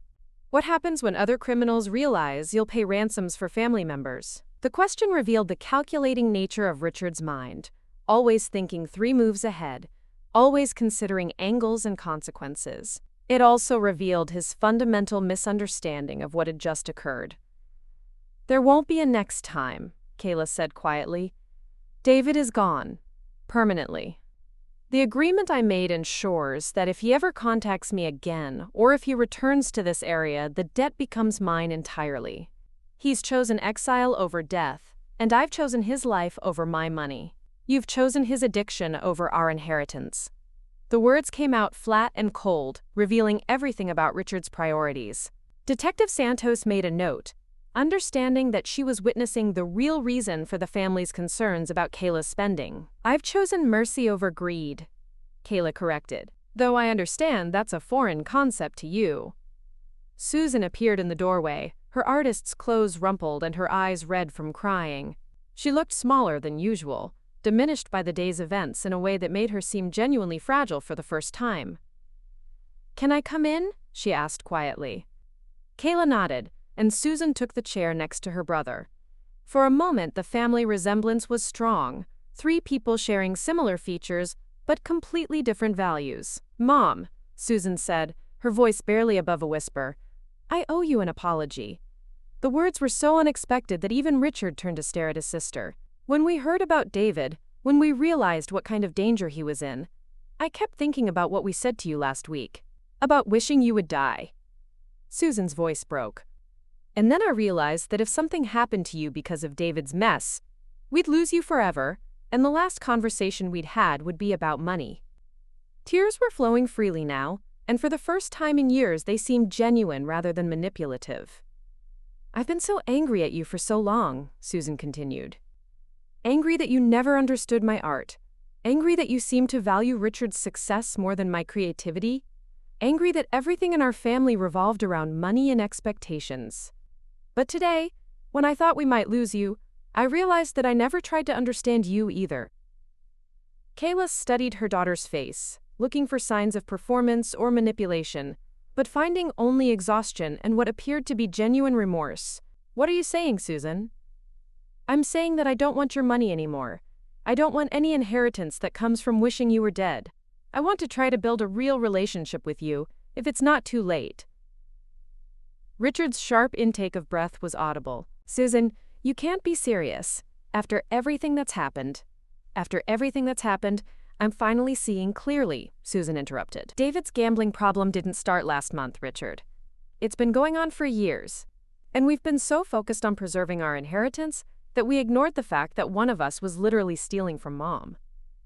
What happens when other criminals realize you'll pay ransoms for family members? The question revealed the calculating nature of Richard's mind, always thinking 3 moves ahead, always considering angles and consequences. It also revealed his fundamental misunderstanding of what had just occurred. "There won't be a next time," Kayla said quietly. "David is gone. Permanently. The agreement I made ensures that if he ever contacts me again, or if he returns to this area, the debt becomes mine entirely. He's chosen exile over death, and I've chosen his life over my money. You've chosen his addiction over our inheritance." The words came out flat and cold, revealing everything about Richard's priorities. Detective Santos made a note, understanding that she was witnessing the real reason for the family's concerns about Kayla's spending. "I've chosen mercy over greed," Kayla corrected, "though I understand that's a foreign concept to you." Susan appeared in the doorway, her artist's clothes rumpled and her eyes red from crying. She looked smaller than usual, diminished by the day's events in a way that made her seem genuinely fragile for the first time. "Can I come in?" she asked quietly. Kayla nodded, and Susan took the chair next to her brother. For a moment, the family resemblance was strong, 3 people sharing similar features but completely different values. "Mom," Susan said, her voice barely above a whisper, "I owe you an apology." The words were so unexpected that even Richard turned to stare at his sister. "When we heard about David, when we realized what kind of danger he was in, I kept thinking about what we said to you last week, about wishing you would die." Susan's voice broke. "And then I realized that if something happened to you because of David's mess, we'd lose you forever, and the last conversation we'd had would be about money." Tears were flowing freely now, and for the first time in years they seemed genuine rather than manipulative. "I've been so angry at you for so long," Susan continued. "Angry that you never understood my art. Angry that you seemed to value Richard's success more than my creativity. Angry that everything in our family revolved around money and expectations. But today, when I thought we might lose you, I realized that I never tried to understand you either." Kayla studied her daughter's face, looking for signs of performance or manipulation, but finding only exhaustion and what appeared to be genuine remorse. "What are you saying, Susan?" "I'm saying that I don't want your money anymore. I don't want any inheritance that comes from wishing you were dead. I want to try to build a real relationship with you, if it's not too late." Richard's sharp intake of breath was audible. "Susan, you can't be serious. After everything that's happened, I'm finally seeing clearly," Susan interrupted. "David's gambling problem didn't start last month, Richard. It's been going on for years. And we've been so focused on preserving our inheritance that we ignored the fact that one of us was literally stealing from Mom.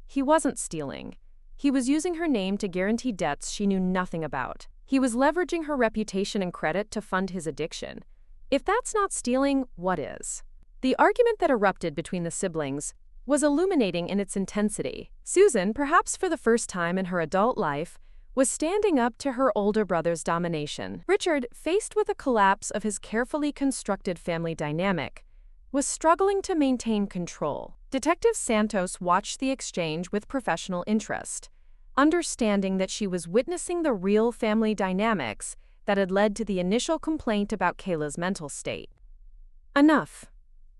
He wasn't stealing. He was using her name to guarantee debts she knew nothing about. He was leveraging her reputation and credit to fund his addiction. If that's not stealing, what is?" The argument that erupted between the siblings was illuminating in its intensity. Susan, perhaps for the first time in her adult life, was standing up to her older brother's domination. Richard, faced with a collapse of his carefully constructed family dynamic, was struggling to maintain control. Detective Santos watched the exchange with professional interest, understanding that she was witnessing the real family dynamics that had led to the initial complaint about Kayla's mental state. "Enough,"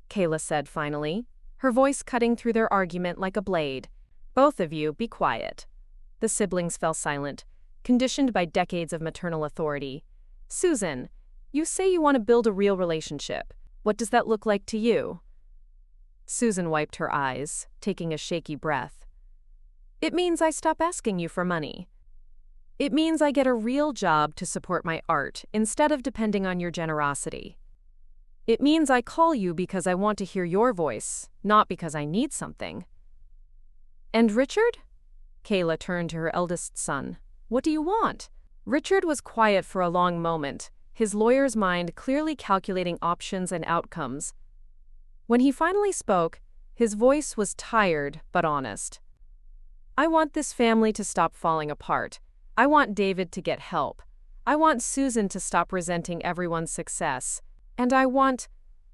Kayla said finally, her voice cutting through their argument like a blade. "Both of you, be quiet." The siblings fell silent, conditioned by decades of maternal authority. Susan, you say you want to build a real relationship. What does that look like to you? Susan wiped her eyes, taking a shaky breath. It means I stop asking you for money. It means I get a real job to support my art instead of depending on your generosity. It means I call you because I want to hear your voice, not because I need something. And Richard? Kayla turned to her eldest son. What do you want? Richard was quiet for a long moment, his lawyer's mind clearly calculating options and outcomes. When he finally spoke, his voice was tired but honest. I want this family to stop falling apart. I want David to get help. I want Susan to stop resenting everyone's success. And I want—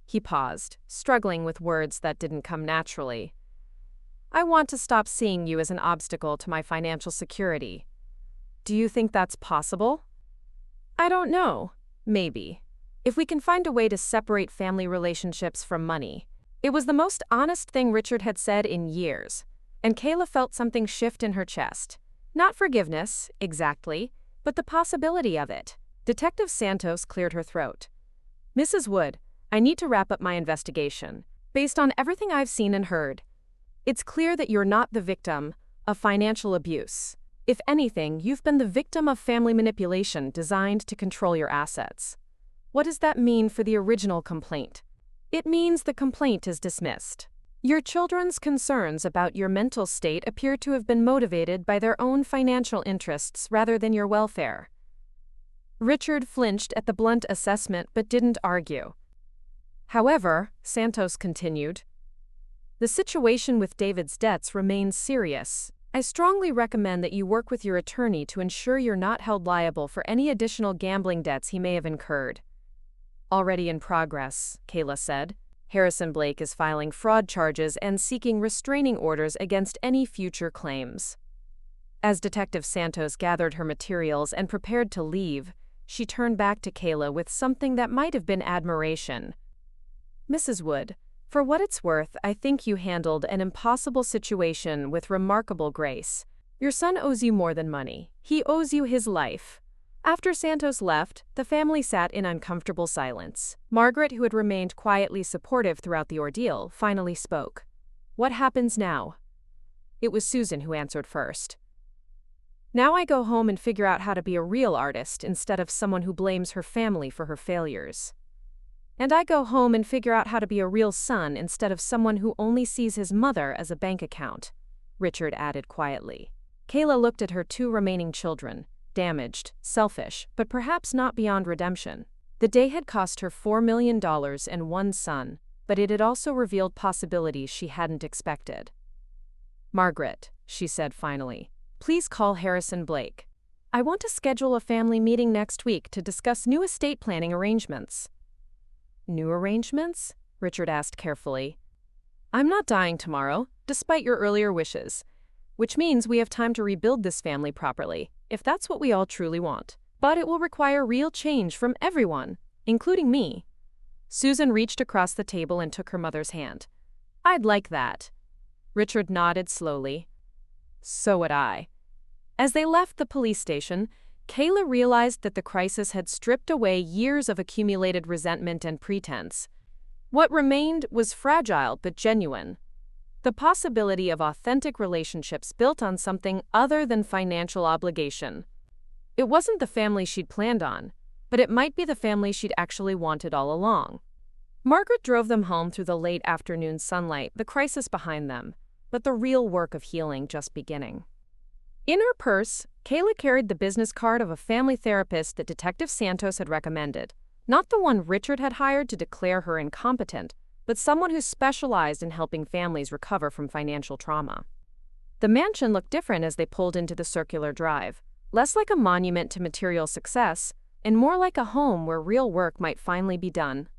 He paused, struggling with words that didn't come naturally. I want to stop seeing you as an obstacle to my financial security. Do you think that's possible? I don't know. Maybe. If we can find a way to separate family relationships from money. It was the most honest thing Richard had said in years, and Kayla felt something shift in her chest. Not forgiveness, exactly, but the possibility of it. Detective Santos cleared her throat. Mrs. Wood, I need to wrap up my investigation. Based on everything I've seen and heard, it's clear that you're not the victim of financial abuse. If anything, you've been the victim of family manipulation designed to control your assets. What does that mean for the original complaint? It means the complaint is dismissed. Your children's concerns about your mental state appear to have been motivated by their own financial interests rather than your welfare. Richard flinched at the blunt assessment but didn't argue. However, Santos continued, the situation with David's debts remains serious. I strongly recommend that you work with your attorney to ensure you're not held liable for any additional gambling debts he may have incurred. Already in progress, Kayla said. Harrison Blake is filing fraud charges and seeking restraining orders against any future claims. As Detective Santos gathered her materials and prepared to leave, she turned back to Kayla with something that might have been admiration. Mrs. Wood, for what it's worth, I think you handled an impossible situation with remarkable grace. Your son owes you more than money. He owes you his life. After Santos left, the family sat in uncomfortable silence. Margaret, who had remained quietly supportive throughout the ordeal, finally spoke. What happens now? It was Susan who answered first. Now I go home and figure out how to be a real artist instead of someone who blames her family for her failures. And I go home and figure out how to be a real son instead of someone who only sees his mother as a bank account, Richard added quietly. Kayla looked at her two remaining children, damaged, selfish, but perhaps not beyond redemption. The day had cost her $4 million and one son, but it had also revealed possibilities she hadn't expected. Margaret, she said finally, please call Harrison Blake. I want to schedule a family meeting next week to discuss new estate planning arrangements. New arrangements? Richard asked carefully. I'm not dying tomorrow, despite your earlier wishes, which means we have time to rebuild this family properly, if that's what we all truly want. But it will require real change from everyone, including me. Susan reached across the table and took her mother's hand. I'd like that. Richard nodded slowly. So would I. As they left the police station, Kayla realized that the crisis had stripped away years of accumulated resentment and pretense. What remained was fragile but genuine. The possibility of authentic relationships built on something other than financial obligation. It wasn't the family she'd planned on, but it might be the family she'd actually wanted all along. Margaret drove them home through the late afternoon sunlight, the crisis behind them, but the real work of healing just beginning. In her purse, Kayla carried the business card of a family therapist that Detective Santos had recommended. Not the one Richard had hired to declare her incompetent, but someone who specialized in helping families recover from financial trauma. The mansion looked different as they pulled into the circular drive, less like a monument to material success, and more like a home where real work might finally be done.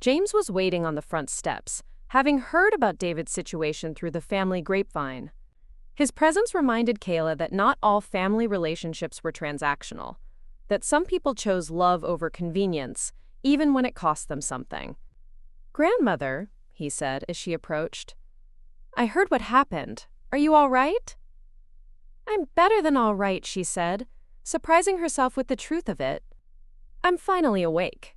James was waiting on the front steps, having heard about David's situation through the family grapevine. His presence reminded Kayla that not all family relationships were transactional, that some people chose love over convenience, even when it cost them something. Grandmother, he said as she approached, I heard what happened. Are you all right? I'm better than all right, she said, surprising herself with the truth of it. "I'm finally awake."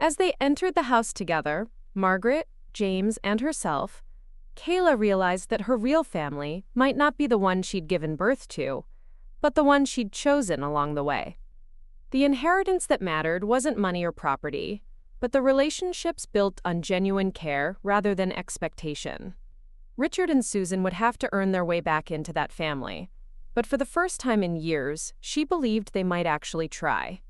As they entered the house together, Margaret, James, and herself, Kayla realized that her real family might not be the one she'd given birth to, but the one she'd chosen along the way. The inheritance that mattered wasn't money or property, but the relationships built on genuine care rather than expectation. Richard and Susan would have to earn their way back into that family, but for the first time in years, she believed they might actually try.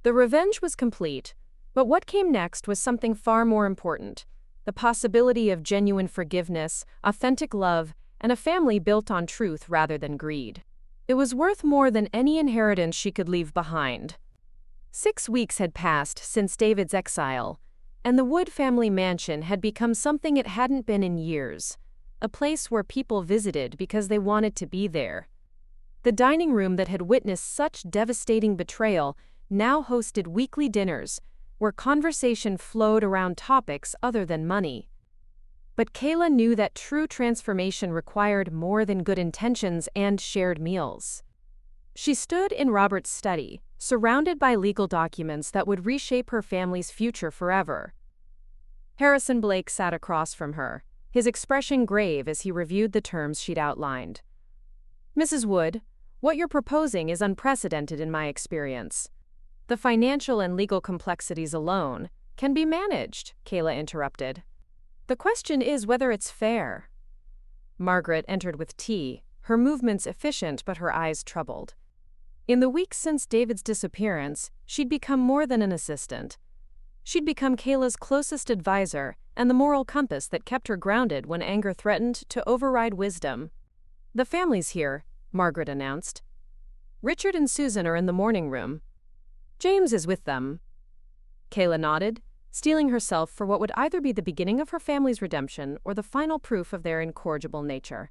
The revenge was complete, but what came next was something far more important: the possibility of genuine forgiveness, authentic love, and a family built on truth rather than greed. It was worth more than any inheritance she could leave behind. 6 weeks had passed since David's exile, and the Wood family mansion had become something it hadn't been in years, a place where people visited because they wanted to be there. The dining room that had witnessed such devastating betrayal now hosted weekly dinners, where conversation flowed around topics other than money. But Kayla knew that true transformation required more than good intentions and shared meals. She stood in Robert's study, surrounded by legal documents that would reshape her family's future forever. Harrison Blake sat across from her, his expression grave as he reviewed the terms she'd outlined. "Mrs. Wood, what you're proposing is unprecedented in my experience. The financial and legal complexities alone can be managed," Kayla interrupted. "The question is whether it's fair." Margaret entered with tea, her movements efficient but her eyes troubled. In the weeks since David's disappearance, she'd become more than an assistant. She'd become Kayla's closest advisor and the moral compass that kept her grounded when anger threatened to override wisdom. "The family's here," Margaret announced. "Richard and Susan are in the morning room. James is with them." Kayla nodded, steeling herself for what would either be the beginning of her family's redemption or the final proof of their incorrigible nature.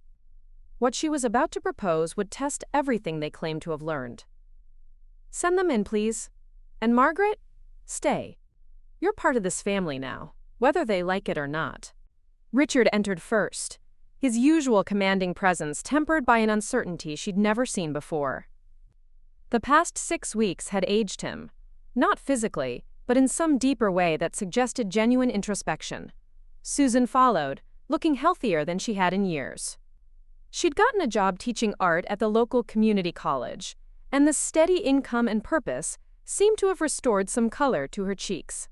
What she was about to propose would test everything they claimed to have learned. "Send them in, please. And Margaret, stay. You're part of this family now, whether they like it or not." Richard entered first, his usual commanding presence tempered by an uncertainty she'd never seen before. The past 6 weeks had aged him, not physically, but in some deeper way that suggested genuine introspection. Susan followed, looking healthier than she had in years. She'd gotten a job teaching art at the local community college, and the steady income and purpose seemed to have restored some color to her cheeks.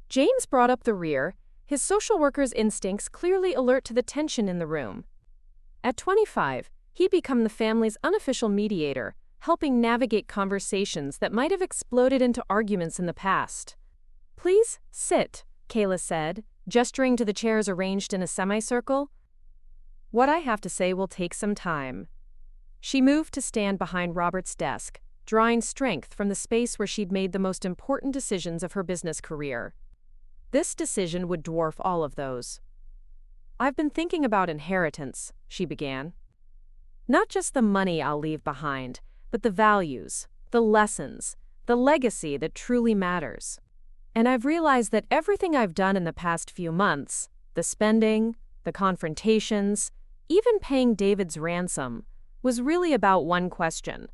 James brought up the rear, his social worker's instincts clearly alert to the tension in the room. At 25, he'd become the family's unofficial mediator, helping navigate conversations that might have exploded into arguments in the past. "Please, sit," Kayla said, gesturing to the chairs arranged in a semicircle. "What I have to say will take some time." She moved to stand behind Robert's desk, drawing strength from the space where she'd made the most important decisions of her business career. This decision would dwarf all of those. "I've been thinking about inheritance," she began. "Not just the money I'll leave behind, but the values, the lessons, the legacy that truly matters. And I've realized that everything I've done in the past few months, the spending, the confrontations, even paying David's ransom, was really about one question: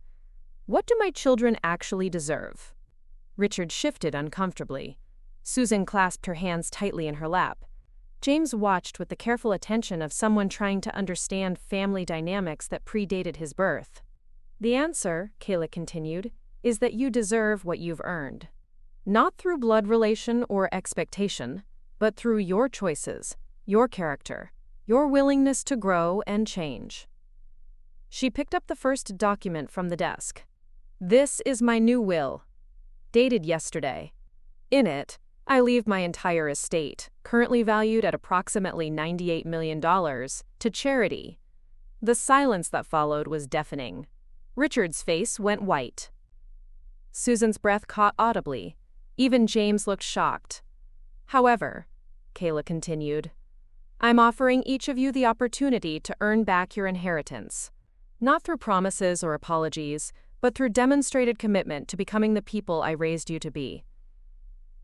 what do my children actually deserve?" Richard shifted uncomfortably. Susan clasped her hands tightly in her lap. James watched with the careful attention of someone trying to understand family dynamics that predated his birth. "The answer," Kayla continued, "is that you deserve what you've earned. Not through blood relation or expectation, but through your choices, your character, your willingness to grow and change." She picked up the first document from the desk. "This is my new will, dated yesterday. In it, I leave my entire estate, currently valued at approximately $98 million, to charity." The silence that followed was deafening. Richard's face went white. Susan's breath caught audibly. Even James looked shocked. "However," Kayla continued, "I'm offering each of you the opportunity to earn back your inheritance. Not through promises or apologies, but through demonstrated commitment to becoming the people I raised you to be."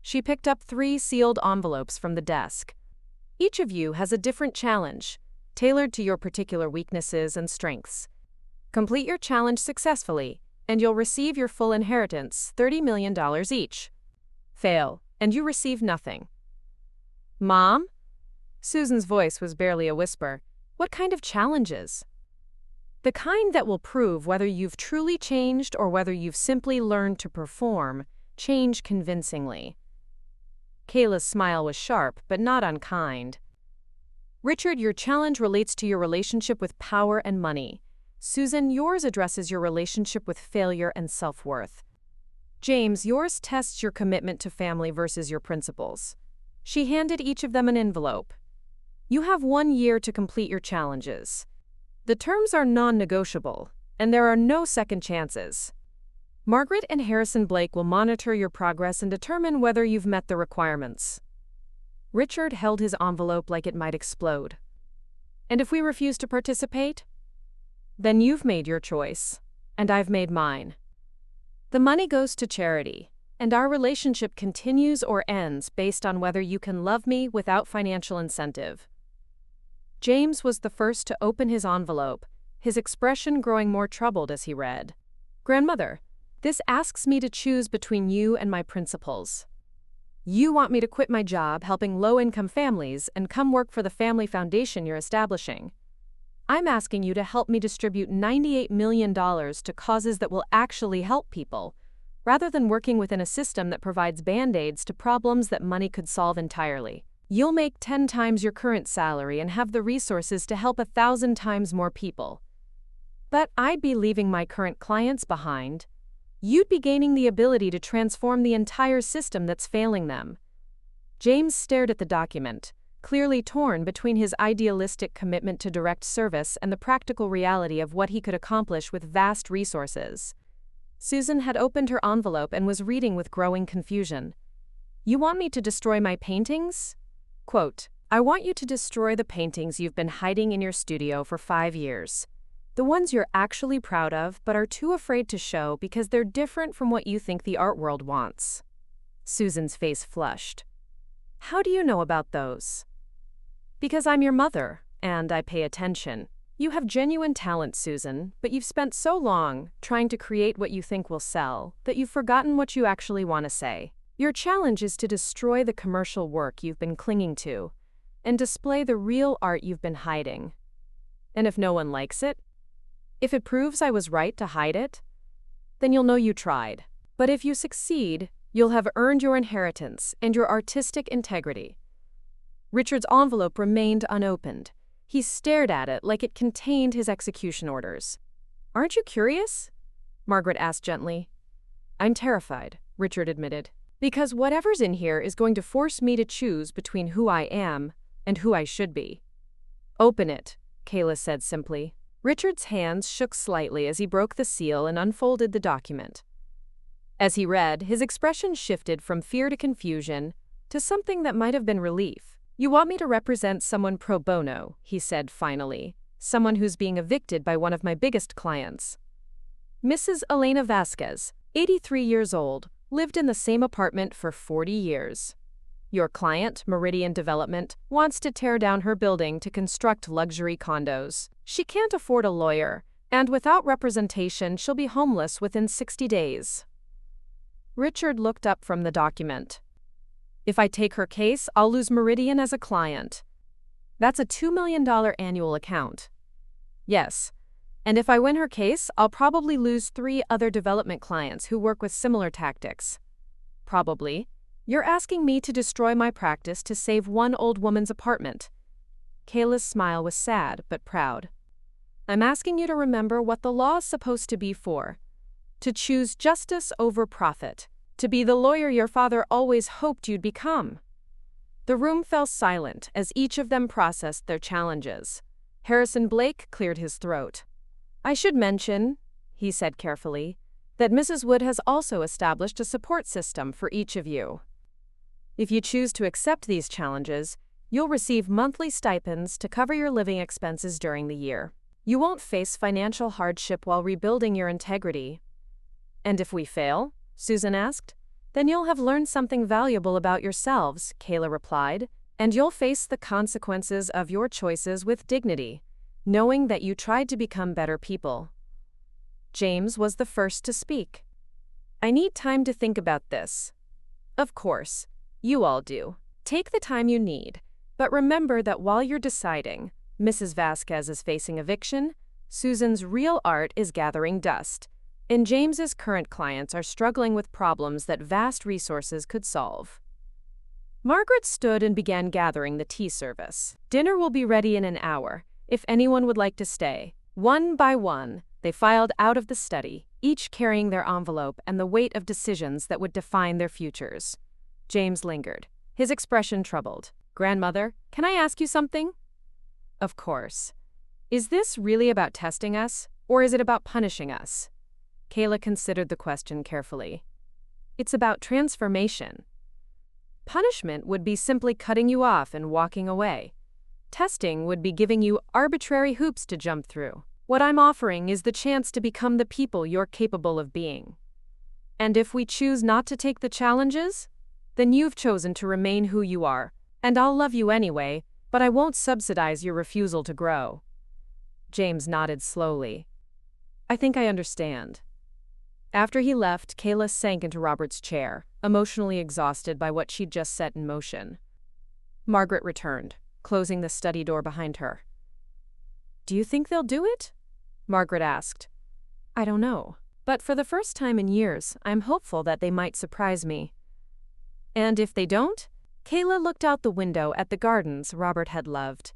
She picked up 3 sealed envelopes from the desk. "Each of you has a different challenge, tailored to your particular weaknesses and strengths. Complete your challenge successfully, and you'll receive your full inheritance, $30 million each. Fail, and you receive nothing. Mom? Susan's voice was barely a whisper. What kind of challenges? The kind that will prove whether you've truly changed or whether you've simply learned to perform, change convincingly. Kayla's smile was sharp, but not unkind. Richard, your challenge relates to your relationship with power and money. Susan, yours addresses your relationship with failure and self-worth. James, yours tests your commitment to family versus your principles. She handed each of them an envelope. You have 1 year to complete your challenges. The terms are non-negotiable, and there are no second chances. Margaret and Harrison Blake will monitor your progress and determine whether you've met the requirements. Richard held his envelope like it might explode. And if we refuse to participate? Then you've made your choice, and I've made mine. The money goes to charity, and our relationship continues or ends based on whether you can love me without financial incentive. James was the first to open his envelope, his expression growing more troubled as he read. Grandmother, this asks me to choose between you and my principles. You want me to quit my job helping low-income families and come work for the family foundation you're establishing. I'm asking you to help me distribute $98 million to causes that will actually help people, rather than working within a system that provides band-aids to problems that money could solve entirely. You'll make 10 times your current salary and have the resources to help 1,000 times more people. But I'd be leaving my current clients behind. You'd be gaining the ability to transform the entire system that's failing them. James stared at the document, clearly torn between his idealistic commitment to direct service and the practical reality of what he could accomplish with vast resources. Susan had opened her envelope and was reading with growing confusion. You want me to destroy my paintings? Quote, I want you to destroy the paintings you've been hiding in your studio for 5 years. The ones you're actually proud of but are too afraid to show because they're different from what you think the art world wants. Susan's face flushed. How do you know about those? Because I'm your mother, and I pay attention. You have genuine talent, Susan, but you've spent so long trying to create what you think will sell that you've forgotten what you actually want to say. Your challenge is to destroy the commercial work you've been clinging to and display the real art you've been hiding. And if no one likes it, if it proves I was right to hide it, then you'll know you tried. But if you succeed, you'll have earned your inheritance and your artistic integrity. Richard's envelope remained unopened. He stared at it like it contained his execution orders. Aren't you curious? Margaret asked gently. I'm terrified, Richard admitted. Because whatever's in here is going to force me to choose between who I am and who I should be. Open it, Kayla said simply. Richard's hands shook slightly as he broke the seal and unfolded the document. As he read, his expression shifted from fear to confusion to something that might have been relief. You want me to represent someone pro bono, he said finally, someone who's being evicted by one of my biggest clients. Mrs. Elena Vasquez, 83 years old, lived in the same apartment for 40 years. Your client, Meridian Development, wants to tear down her building to construct luxury condos. She can't afford a lawyer, and without representation, she'll be homeless within 60 days. Richard looked up from the document. If I take her case, I'll lose Meridian as a client. That's a $2 million annual account. Yes. And if I win her case, I'll probably lose 3 other development clients who work with similar tactics. Probably. You're asking me to destroy my practice to save one old woman's apartment. Kayla's smile was sad but proud. I'm asking you to remember what the law is supposed to be for. To choose justice over profit. To be the lawyer your father always hoped you'd become. The room fell silent as each of them processed their challenges. Harrison Blake cleared his throat. I should mention, he said carefully, that Mrs. Wood has also established a support system for each of you. If you choose to accept these challenges, you'll receive monthly stipends to cover your living expenses during the year. You won't face financial hardship while rebuilding your integrity. And if we fail? Susan asked. Then you'll have learned something valuable about yourselves, Kayla replied, and you'll face the consequences of your choices with dignity, knowing that you tried to become better people. James was the first to speak. "I need time to think about this." "Of course. You all do. Take the time you need. But remember that while you're deciding, Mrs. Vasquez is facing eviction, Susan's real art is gathering dust, and James's current clients are struggling with problems that vast resources could solve." Margaret stood and began gathering the tea service. "Dinner will be ready in an hour, if anyone would like to stay." One by one, they filed out of the study, each carrying their envelope and the weight of decisions that would define their futures. James lingered, his expression troubled. "Grandmother, can I ask you something?" "Of course. Is this really about testing us, or is it about punishing us?" Kayla considered the question carefully. "It's about transformation. Punishment would be simply cutting you off and walking away. Testing would be giving you arbitrary hoops to jump through. What I'm offering is the chance to become the people you're capable of being. And if we choose not to take the challenges, then you've chosen to remain who you are, and I'll love you anyway, but I won't subsidize your refusal to grow." James nodded slowly. "I think I understand." After he left, Kayla sank into Robert's chair, emotionally exhausted by what she'd just set in motion. Margaret returned, closing the study door behind her. "Do you think they'll do it?" Margaret asked. "I don't know. But for the first time in years, I'm hopeful that they might surprise me." "And if they don't?" Kayla looked out the window at the gardens Robert had loved,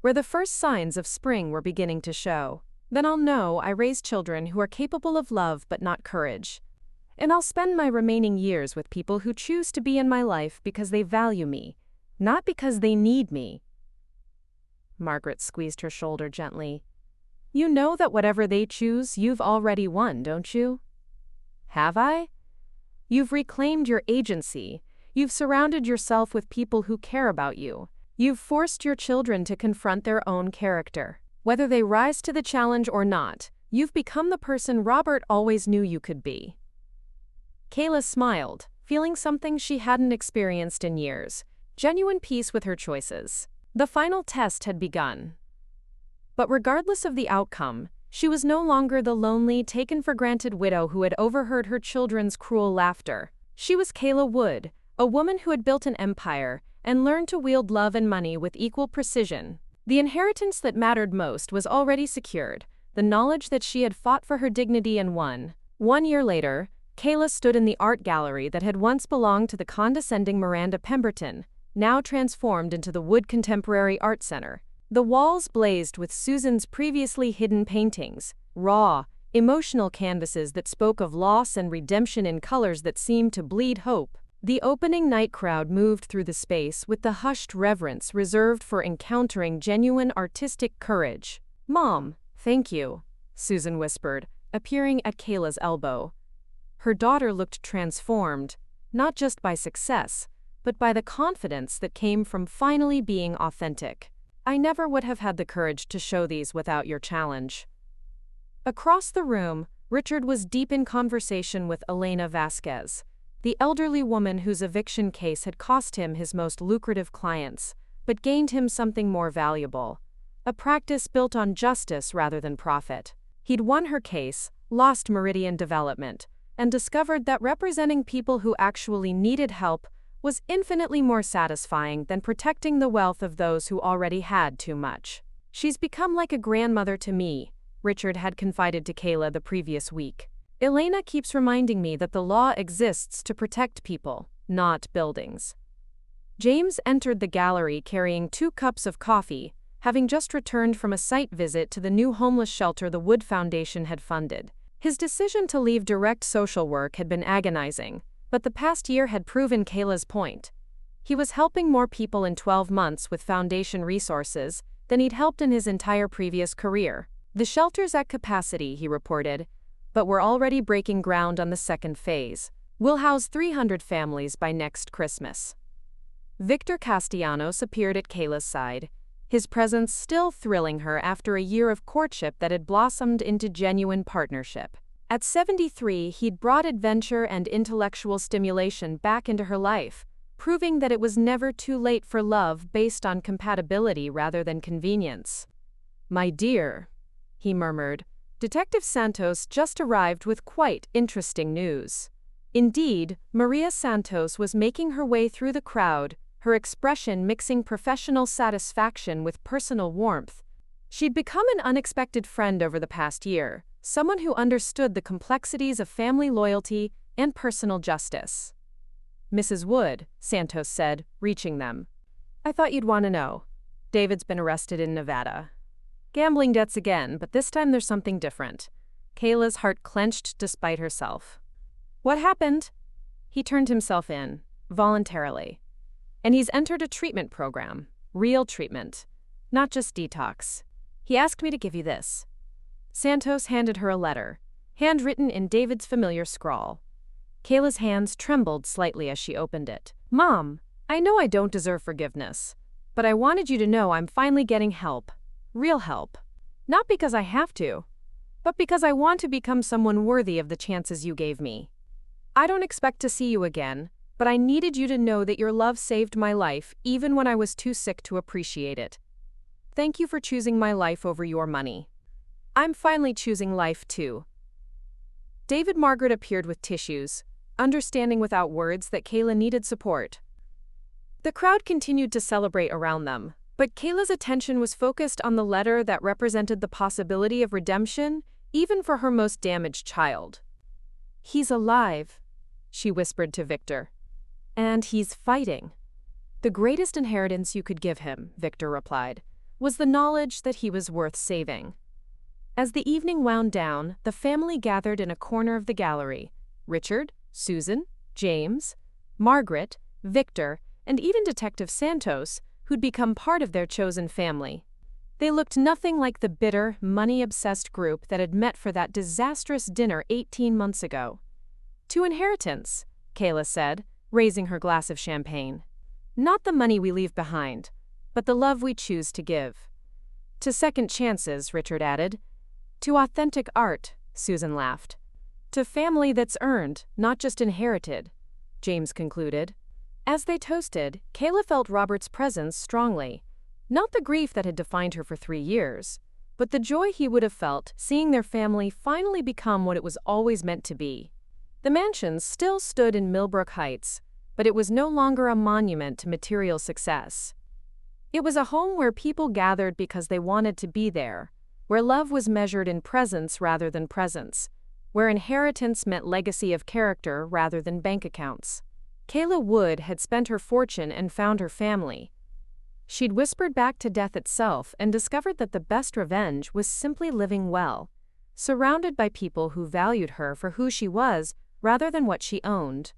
where the first signs of spring were beginning to show. "Then I'll know I raised children who are capable of love but not courage. And I'll spend my remaining years with people who choose to be in my life because they value me, not because they need me." Margaret squeezed her shoulder gently. "You know that whatever they choose, you've already won, don't you?" "Have I?" "You've reclaimed your agency. You've surrounded yourself with people who care about you. You've forced your children to confront their own character. Whether they rise to the challenge or not, you've become the person Robert always knew you could be." Kayla smiled, feeling something she hadn't experienced in years, genuine peace with her choices. The final test had begun. But regardless of the outcome, she was no longer the lonely, taken-for-granted widow who had overheard her children's cruel laughter. She was Kayla Wood, a woman who had built an empire and learned to wield love and money with equal precision. The inheritance that mattered most was already secured, the knowledge that she had fought for her dignity and won. 1 year later, Kayla stood in the art gallery that had once belonged to the condescending Miranda Pemberton, now transformed into the Wood Contemporary Art Center. The walls blazed with Susan's previously hidden paintings, raw, emotional canvases that spoke of loss and redemption in colors that seemed to bleed hope. The opening night crowd moved through the space with the hushed reverence reserved for encountering genuine artistic courage. "Mom, thank you," Susan whispered, appearing at Kayla's elbow. Her daughter looked transformed, not just by success, but by the confidence that came from finally being authentic. "I never would have had the courage to show these without your challenge." Across the room, Richard was deep in conversation with Elena Vasquez, the elderly woman whose eviction case had cost him his most lucrative clients, but gained him something more valuable, a practice built on justice rather than profit. He'd won her case, lost Meridian Development, and discovered that representing people who actually needed help was infinitely more satisfying than protecting the wealth of those who already had too much. "She's become like a grandmother to me," Richard had confided to Kayla the previous week. "Elena keeps reminding me that the law exists to protect people, not buildings." James entered the gallery carrying 2 cups of coffee, having just returned from a site visit to the new homeless shelter the Wood Foundation had funded. His decision to leave direct social work had been agonizing, but the past year had proven Kayla's point. He was helping more people in 12 months with foundation resources than he'd helped in his entire previous career. "The shelter's at capacity," he reported, "but we're already breaking ground on the second phase. We'll house 300 families by next Christmas." Victor Castellanos appeared at Kayla's side, his presence still thrilling her after a year of courtship that had blossomed into genuine partnership. At 73, he'd brought adventure and intellectual stimulation back into her life, proving that it was never too late for love based on compatibility rather than convenience. "My dear," he murmured, Detective Santos just arrived with quite interesting news. Indeed, Maria Santos was making her way through the crowd, her expression mixing professional satisfaction with personal warmth. She'd become an unexpected friend over the past year, someone who understood the complexities of family loyalty and personal justice. "Mrs. Wood," Santos said, reaching them. "I thought you'd want to know. David's been arrested in Nevada. Gambling debts again, but this time there's something different." Kayla's heart clenched despite herself. "What happened?" "He turned himself in, voluntarily. And he's entered a treatment program, real treatment, not just detox. He asked me to give you this." Santos handed her a letter, handwritten in David's familiar scrawl. Kayla's hands trembled slightly as she opened it. "Mom, I know I don't deserve forgiveness, but I wanted you to know I'm finally getting help. Real help. Not because I have to, but because I want to become someone worthy of the chances you gave me. I don't expect to see you again, but I needed you to know that your love saved my life even when I was too sick to appreciate it. Thank you for choosing my life over your money. I'm finally choosing life too." David Margaret appeared with tissues, understanding without words that Kayla needed support. The crowd continued to celebrate around them, but Kayla's attention was focused on the letter that represented the possibility of redemption, even for her most damaged child. "He's alive," she whispered to Victor. "And he's fighting." "The greatest inheritance you could give him," Victor replied, "was the knowledge that he was worth saving." As the evening wound down, the family gathered in a corner of the gallery. Richard, Susan, James, Margaret, Victor, and even Detective Santos, who'd become part of their chosen family. They looked nothing like the bitter, money-obsessed group that had met for that disastrous dinner 18 months ago. "To inheritance," Kayla said, raising her glass of champagne. "Not the money we leave behind, but the love we choose to give." "To second chances," Richard added. "To authentic art," Susan laughed. "To family that's earned, not just inherited," James concluded. As they toasted, Kayla felt Robert's presence strongly. Not the grief that had defined her for 3 years, but the joy he would have felt seeing their family finally become what it was always meant to be. The mansion still stood in Millbrook Heights, but it was no longer a monument to material success. It was a home where people gathered because they wanted to be there, where love was measured in presence rather than presence, where inheritance meant legacy of character rather than bank accounts. Kayla Wood had spent her fortune and found her family. She'd whispered back to death itself and discovered that the best revenge was simply living well, surrounded by people who valued her for who she was rather than what she owned.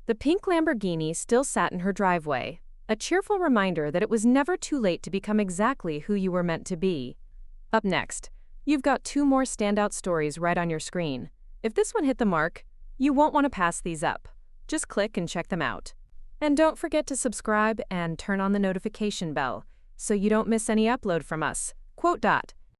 The pink Lamborghini still sat in her driveway, a cheerful reminder that it was never too late to become exactly who you were meant to be. Up next, you've got 2 more standout stories right on your screen. If this one hit the mark, you won't want to pass these up. Just click and check them out. And don't forget to subscribe and turn on the notification bell so you don't miss any upload from us. Quote.